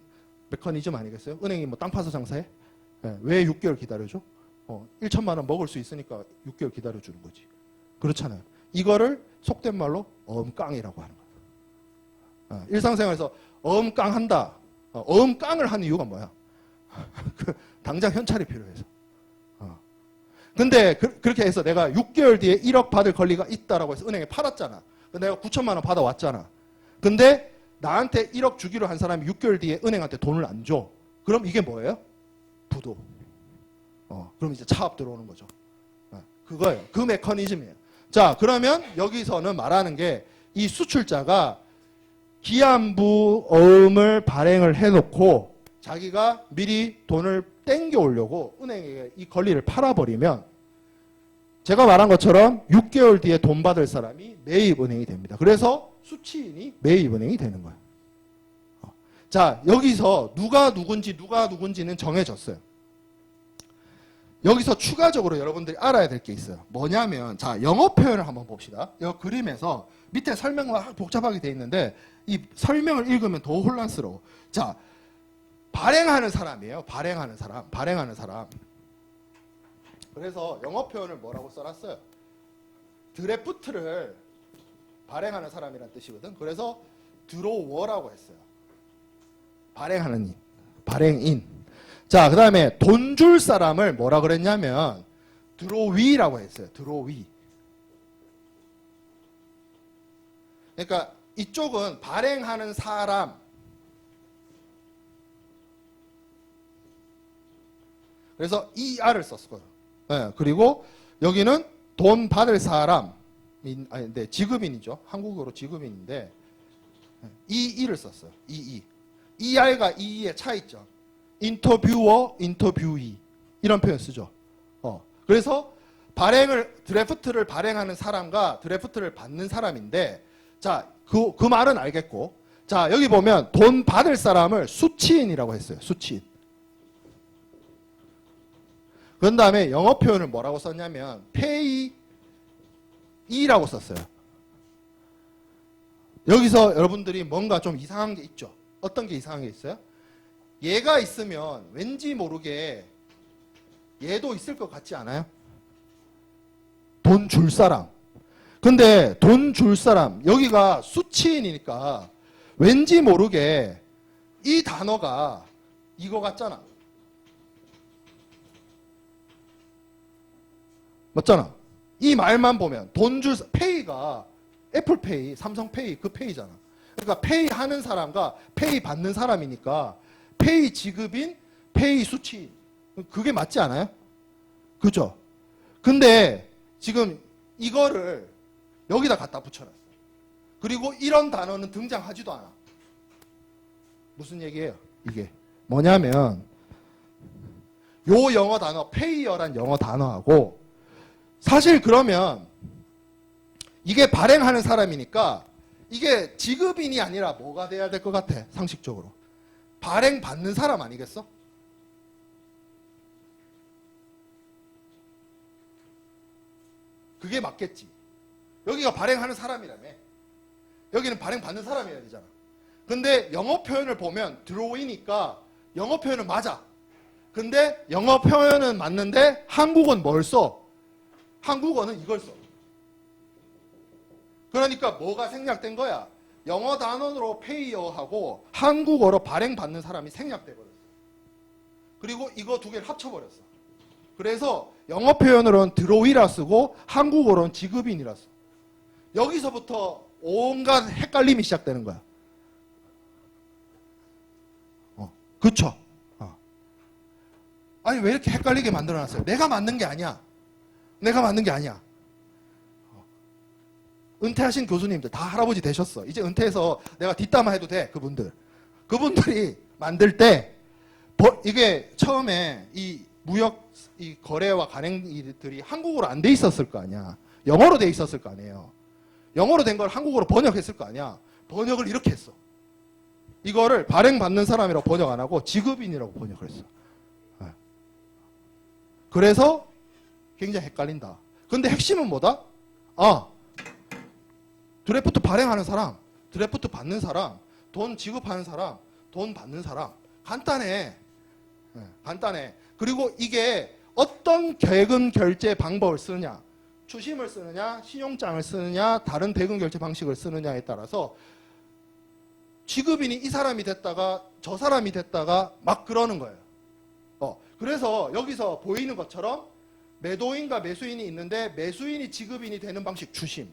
메커니즘 아니겠어요? 은행이 뭐 땅 파서 장사해? 왜 6개월 기다려줘? 1천만 원 먹을 수 있으니까 6개월 기다려주는 거지. 그렇잖아요. 이거를 속된 말로 어음깡이라고 하는 거예요. 일상생활에서 어음깡 한다. 어음깡을 하는 이유가 뭐야? 당장 현찰이 필요해서. 근데 그렇게 해서 내가 6개월 뒤에 1억 받을 권리가 있다라고 해서 은행에 팔았잖아. 내가 9천만 원 받아왔잖아. 근데 나한테 1억 주기로 한 사람이 6개월 뒤에 은행한테 돈을 안 줘. 그럼 이게 뭐예요? 부도. 그럼 이제 차압 들어오는 거죠. 그거예요. 그 메커니즘이에요. 자, 그러면 여기서는 말하는 게 이 수출자가 기한부 어음을 발행을 해놓고 자기가 미리 돈을 땡겨 오려고 은행에 이 권리를 팔아버리면 제가 말한 것처럼 6개월 뒤에 돈 받을 사람이 매입은행이 됩니다. 그래서 수취인이 매입은행이 되는 거예요. 자, 여기서 누가 누군지는 정해졌어요. 여기서 추가적으로 여러분들이 알아야 될 게 있어요. 뭐냐면, 자, 영어 표현을 한번 봅시다. 이 그림에서 밑에 설명만 복잡하게 돼 있는데 이 설명을 읽으면 더 혼란스러워. 자, 발행하는 사람이에요. 발행하는 사람. 그래서 영어 표현을 뭐라고 써놨어요? 드래프트를 발행하는 사람이란 뜻이거든. 그래서 드로워라고 했어요. 발행인. 자, 그 다음에 돈 줄 사람을 뭐라 그랬냐면 드로위라고 했어요. 드로위. 그러니까 이쪽은 발행하는 사람. 그래서 ER을 썼어요. 네, 그리고 여기는 돈 받을 사람. 네, 지급인이죠. 한국어로 지급인인데 EE를 썼어요. EE. ER과 EE의 차이점. 인터뷰어, 인터뷰이 이런 표현 쓰죠. 그래서 드래프트를 발행하는 사람과 드래프트를 받는 사람인데, 자, 그 말은 알겠고, 자, 여기 보면 돈 받을 사람을 수취인이라고 했어요. 수취인. 그런 다음에 영어 표현을 뭐라고 썼냐면 pay이라고 썼어요. 여기서 여러분들이 뭔가 좀 이상한 게 있죠. 어떤 게 이상한 게 있어요? 얘가 있으면 왠지 모르게 얘도 있을 것 같지 않아요? 돈 줄 사람. 근데 돈 줄 사람, 여기가 수취인이니까 왠지 모르게 이 단어가 이거 같잖아. 맞잖아. 이 말만 보면 돈 줄 페이가 애플페이, 삼성페이 그 페이잖아. 그러니까 페이 하는 사람과 페이 받는 사람이니까 페이 지급인, 페이 수취인. 그게 맞지 않아요? 그죠? 근데 지금 이거를 여기다 갖다 붙여놨어. 그리고 이런 단어는 등장하지도 않아. 무슨 얘기예요? 이게 뭐냐면 요 영어 단어 페이어란 영어 단어하고 사실 그러면 이게 발행하는 사람이니까 이게 지급인이 아니라 뭐가 돼야 될 것 같아? 상식적으로 발행받는 사람 아니겠어? 그게 맞겠지. 여기가 발행하는 사람이라며. 여기는 발행받는 사람이어야 되잖아. 근데 영어 표현을 보면 들어오니까 영어 표현은 맞아. 근데 영어 표현은 맞는데 한국어는 뭘 써? 한국어는 이걸 써. 그러니까 뭐가 생략된 거야? 영어 단어로 페이어하고 한국어로 발행받는 사람이 생략돼 버렸어. 그리고 이거 두 개를 합쳐버렸어. 그래서 영어 표현으로는 드로이라 쓰고 한국어로는 지급인이라 써. 여기서부터 온갖 헷갈림이 시작되는 거야. 그쵸? 아니 왜 이렇게 헷갈리게 만들어놨어요? 내가 만든 게 아니야. 내가 만든 게 아니야. 은퇴하신 교수님들 다 할아버지 되셨어. 이제 은퇴해서 내가 뒷담화 해도 돼. 그분들이 만들 때 이게 처음에 이 무역 이 거래와 간행들이 한국어로 안 돼 있었을 거 아니야. 영어로 돼 있었을 거 아니에요. 영어로 된 걸 한국어로 번역했을 거 아니야. 번역을 이렇게 했어. 이거를 발행받는 사람이라고 번역 안 하고 지급인이라고 번역을 했어. 그래서 굉장히 헷갈린다. 근데 핵심은 뭐다? 드래프트 발행하는 사람, 드래프트 받는 사람, 돈 지급하는 사람, 돈 받는 사람. 간단해. 간단해. 그리고 이게 어떤 대금 결제 방법을 쓰느냐, 추심을 쓰느냐, 신용장을 쓰느냐, 다른 대금 결제 방식을 쓰느냐에 따라서 지급인이 이 사람이 됐다가 저 사람이 됐다가 막 그러는 거예요. 그래서 여기서 보이는 것처럼 매도인과 매수인이 있는데 매수인이 지급인이 되는 방식 추심,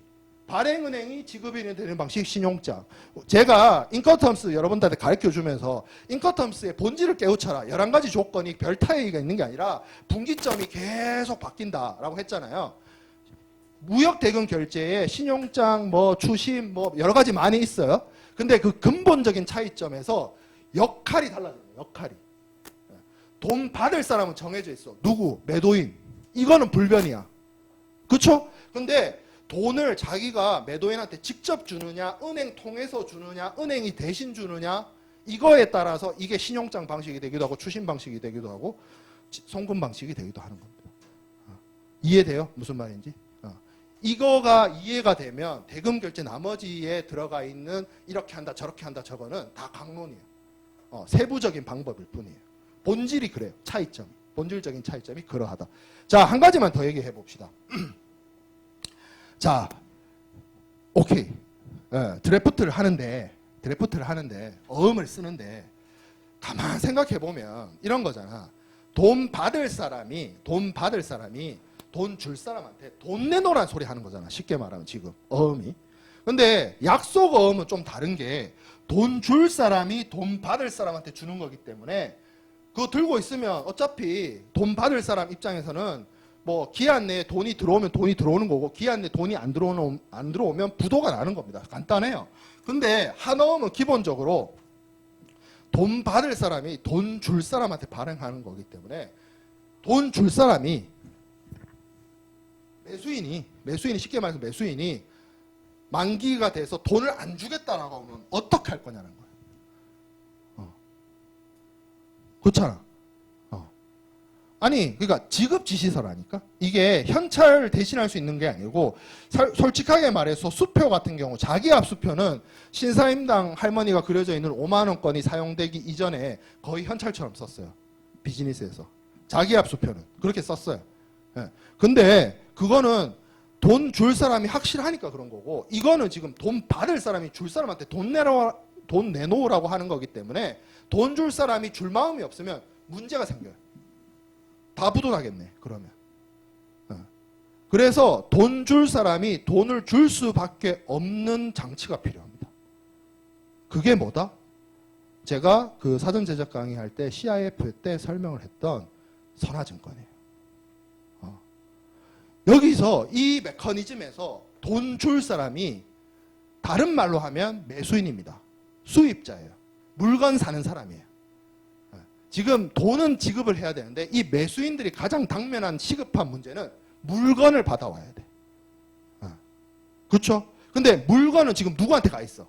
발행은행이 지급인이 되는 방식 신용장. 제가 인커텀스 여러분들한테 가르쳐주면서 인커텀스의 본질을 깨우쳐라. 11가지 조건이 별 차이가 있는 게 아니라 분기점이 계속 바뀐다라고 했잖아요. 무역 대금 결제에 신용장, 추심, 여러 가지 많이 있어요. 근데 그 근본적인 차이점에서 역할이 달라져요. 역할이. 돈 받을 사람은 정해져 있어. 누구? 매도인. 이거는 불변이야. 그쵸? 근데 돈을 자기가 매도인한테 직접 주느냐, 은행 통해서 주느냐, 은행이 대신 주느냐, 이거에 따라서 이게 신용장 방식이 되기도 하고 추심 방식이 되기도 하고 송금 방식이 되기도 하는 겁니다. 이해돼요? 무슨 말인지? 이거가 이해가 되면 대금 결제 나머지에 들어가 있는 이렇게 한다 저렇게 한다 저거는 다 강론이에요. 세부적인 방법일 뿐이에요. 본질이 그래요. 차이점. 본질적인 차이점이 그러하다. 자, 한 가지만 더 얘기해 봅시다. 자, 오케이. 드래프트를 하는데 어음을 쓰는데 가만 생각해 보면 이런 거잖아. 돈 받을 사람이 돈 줄 사람한테 돈 내놓으란 소리 하는 거잖아. 쉽게 말하면 지금 어음이. 근데 약속 어음은 좀 다른 게 돈 줄 사람이 돈 받을 사람한테 주는 거기 때문에 그거 들고 있으면 어차피 돈 받을 사람 입장에서는 기한 내에 돈이 들어오면 돈이 들어오는 거고 기한 내에 돈이 안 들어오면 부도가 나는 겁니다. 간단해요. 근데 한어음은 기본적으로 돈 받을 사람이 돈 줄 사람한테 발행하는 거기 때문에 돈 줄 사람이 매수인이 쉽게 말해서 매수인이 만기가 돼서 돈을 안 주겠다라고 하면 어떻게 할 거냐는 거예요. 그렇잖아. 아니, 그러니까 지급 지시서라니까. 이게 현찰을 대신할 수 있는 게 아니고 솔직하게 말해서 수표 같은 경우 자기압 수표는 신사임당 할머니가 그려져 있는 5만 원권이 사용되기 이전에 거의 현찰처럼 썼어요. 비즈니스에서. 자기압 수표는 그렇게 썼어요. 근데 그거는 돈 줄 사람이 확실하니까 그런 거고 이거는 지금 돈 받을 사람이 줄 사람한테 돈 내놓으라고 하는 거기 때문에 돈 줄 사람이 줄 마음이 없으면 문제가 생겨요. 다 부도나겠네. 그러면 그래서 돈 줄 사람이 돈을 줄 수밖에 없는 장치가 필요합니다. 그게 뭐다? 제가 그 사전 제작 강의할 때 CIF 때 설명을 했던 선화증권이에요. 여기서 이 메커니즘에서 돈 줄 사람이 다른 말로 하면 매수인입니다. 수입자예요. 물건 사는 사람이에요. 지금 돈은 지급을 해야 되는데 이 매수인들이 가장 당면한 시급한 문제는 물건을 받아와야 돼. 그렇죠? 근데 물건은 지금 누구한테 가 있어?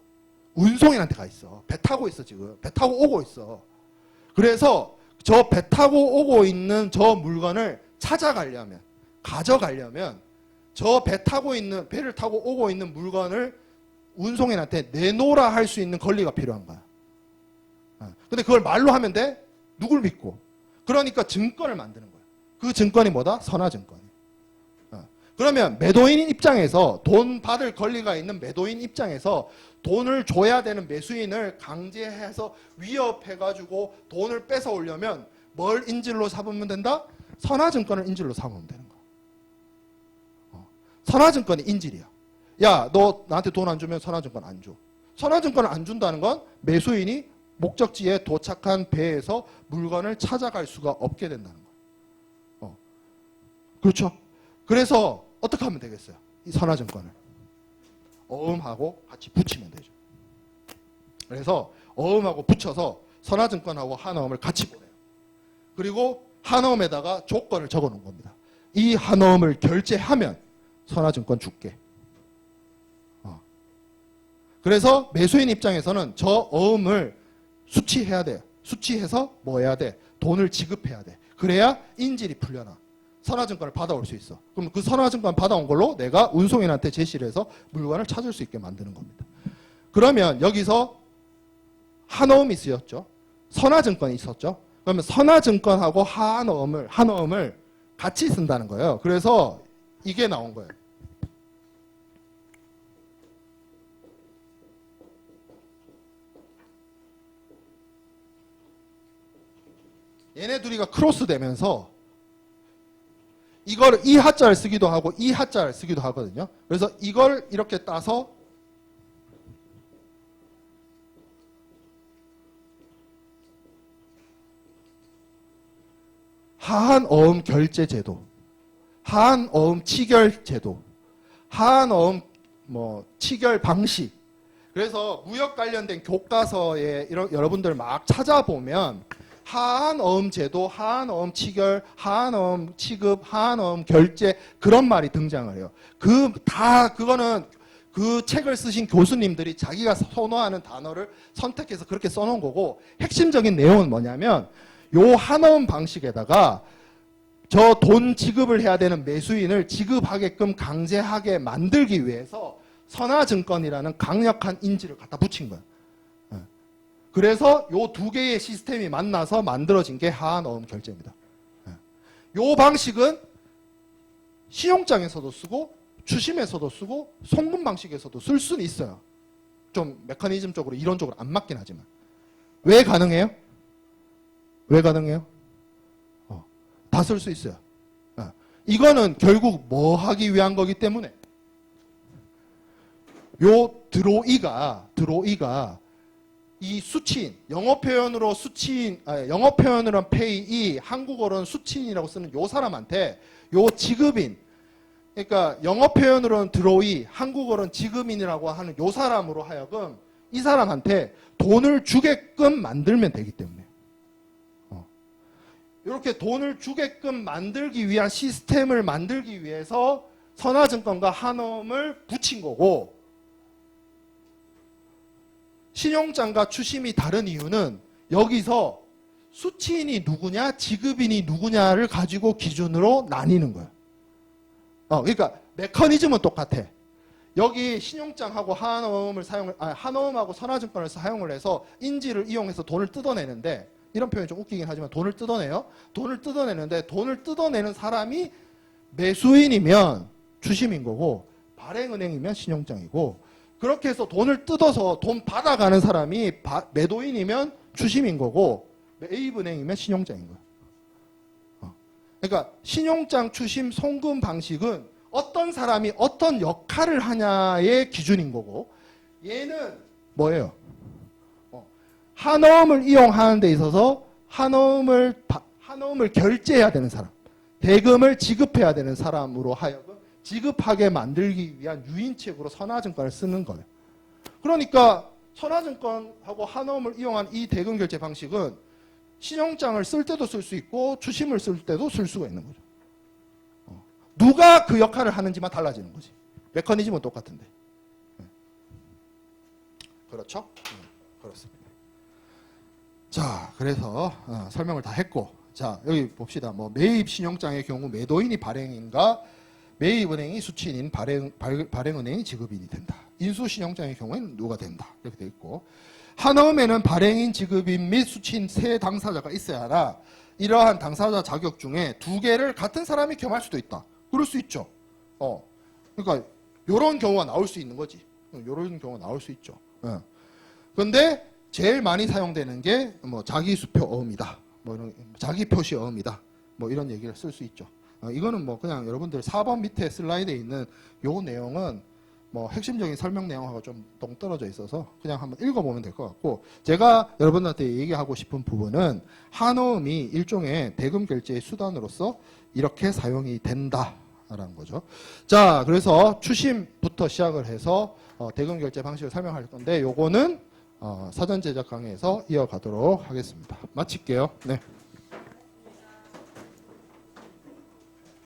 운송인한테 가 있어. 배 타고 있어 지금. 배 타고 오고 있어. 그래서 저 배 타고 오고 있는 저 물건을 찾아가려면, 가져가려면 저 배 타고 있는, 배를 타고 오고 있는 물건을 운송인한테 내놓으라 할 수 있는 권리가 필요한 거야. 근데 그걸 말로 하면 돼? 누굴 믿고? 그러니까 증권을 만드는 거야. 그 증권이 뭐다? 선화증권. 그러면 매도인 입장에서, 돈 받을 권리가 있는 매도인 입장에서 돈을 줘야 되는 매수인을 강제해서 위협해가지고 돈을 뺏어 오려면 뭘 인질로 삼으면 된다? 선화증권을 인질로 삼으면 되는 거야. 선화증권이 인질이야. 야, 너 나한테 돈 안 주면 선화증권 안 줘. 선화증권을 안 준다는 건 매수인이 목적지에 도착한 배에서 물건을 찾아갈 수가 없게 된다는 거야. 그렇죠? 그래서 어떻게 하면 되겠어요? 이 선화증권을 어음하고 같이 붙이면 되죠. 그래서 어음하고 붙여서 선화증권하고 한어음을 같이 보내요. 그리고 한어음에다가 조건을 적어 놓은 겁니다. 이 한어음을 결제하면 선화증권 줄게. 그래서 매수인 입장에서는 저 어음을 수취해야 돼. 수취해서 뭐 해야 돼? 돈을 지급해야 돼. 그래야 인질이 풀려나. 선화증권을 받아올 수 있어. 그럼 그 선화증권 받아온 걸로 내가 운송인한테 제시를 해서 물건을 찾을 수 있게 만드는 겁니다. 그러면 여기서 한어음이 쓰였죠. 선화증권이 있었죠. 그러면 선화증권하고 한어음을 같이 쓴다는 거예요. 그래서 이게 나온 거예요. 얘네 둘이가 크로스 되면서 이걸 이 하자를 쓰기도 하고 이 하자를 쓰기도 하거든요. 그래서 이걸 이렇게 따서 하한어음 결제제도, 하한어음 치결제도, 하한어음 치결 방식. 그래서 무역 관련된 교과서에 여러분들 막 찾아보면 하한어음 제도, 하한어음 치결, 하한어음 취급, 하한어음 결제 그런 말이 등장을 해요. 그거는 그 책을 쓰신 교수님들이 자기가 선호하는 단어를 선택해서 그렇게 써놓은 거고, 핵심적인 내용은 뭐냐면 요 한어음 방식에다가 저 돈 지급을 해야 되는 매수인을 지급하게끔 강제하게 만들기 위해서 선화증권이라는 강력한 인지를 갖다 붙인 거예요. 그래서 요 두 개의 시스템이 만나서 만들어진 게 하한어음 결제입니다. 요 방식은 신용장에서도 쓰고 추심에서도 쓰고 송금 방식에서도 쓸 수는 있어요. 좀 메커니즘적으로 이론적으로 안 맞긴 하지만. 왜 가능해요? 왜 가능해요? 다 쓸 수 있어요. 이거는 결국 뭐 하기 위한 거기 때문에 요 드로이가 이 수치인, 영어 표현으로 수치인, 영어 표현으로는 페이이, 한국어로는 수치인이라고 쓰는 요 사람한테 요 지급인, 그러니까 영어 표현으로는 드로이, 한국어로는 지급인이라고 하는 요 사람으로 하여금 이 사람한테 돈을 주게끔 만들면 되기 때문에 이렇게 돈을 주게끔 만들기 위한 시스템을 만들기 위해서 선화증권과 한어음을 붙인 거고, 신용장과 추심이 다른 이유는 여기서 수취인이 누구냐, 지급인이 누구냐를 가지고 기준으로 나뉘는 거예요. 그러니까 메커니즘은 똑같아. 여기 신용장하고 한어음하고 선화증권을 사용을 해서 인지를 이용해서 돈을 뜯어내는데, 이런 표현이 좀 웃기긴 하지만 돈을 뜯어내요. 돈을 뜯어내는데 돈을 뜯어내는 사람이 매수인이면 추심인 거고 발행은행이면 신용장이고, 그렇게 해서 돈을 뜯어서 돈 받아가는 사람이 매도인이면 추심인 거고 매입은행이면 신용장인 거예요. 그러니까 신용장, 추심, 송금 방식은 어떤 사람이 어떤 역할을 하냐의 기준인 거고, 얘는 뭐예요? 한어음을 이용하는 데 있어서 한어음을 결제해야 되는 사람, 대금을 지급해야 되는 사람으로 하여금 지급하게 만들기 위한 유인책으로 선화증권을 쓰는 거예요. 그러니까 선화증권하고 한어음을 이용한 이 대금 결제 방식은 신용장을 쓸 때도 쓸 수 있고 추심을 쓸 때도 쓸 수가 있는 거죠. 누가 그 역할을 하는지만 달라지는 거지. 메커니즘은 똑같은데. 그렇죠? 그렇습니다. 자, 그래서 설명을 다 했고, 자 여기 봅시다. 뭐 매입 신용장의 경우 매도인이 발행인과 매입은행이 수취인인 발행은행이 지급인이 된다. 인수신용장의 경우에는 누가 된다. 이렇게 돼 있고, 한어음에는 발행인, 지급인 및 수취인 세 당사자가 있어야 하나 이러한 당사자 자격 중에 두 개를 같은 사람이 겸할 수도 있다. 그럴 수 있죠. 그러니까 이런 경우가 나올 수 있는 거지. 이런 경우가 나올 수 있죠. 그런데 제일 많이 사용되는 게 뭐 자기 수표 어음이다. 뭐 이런 자기 표시 어음이다. 뭐 이런 얘기를 쓸 수 있죠. 이거는 뭐 그냥 여러분들 4번 밑에 슬라이드에 있는 요 내용은 뭐 핵심적인 설명 내용하고 좀 동떨어져 있어서 그냥 한번 읽어보면 될 것 같고, 제가 여러분들한테 얘기하고 싶은 부분은 한어음이 일종의 대금 결제의 수단으로서 이렇게 사용이 된다라는 거죠. 자, 그래서 추심부터 시작을 해서 대금 결제 방식을 설명할 건데, 요거는 사전 제작 강의에서 이어가도록 하겠습니다. 마칠게요. 네.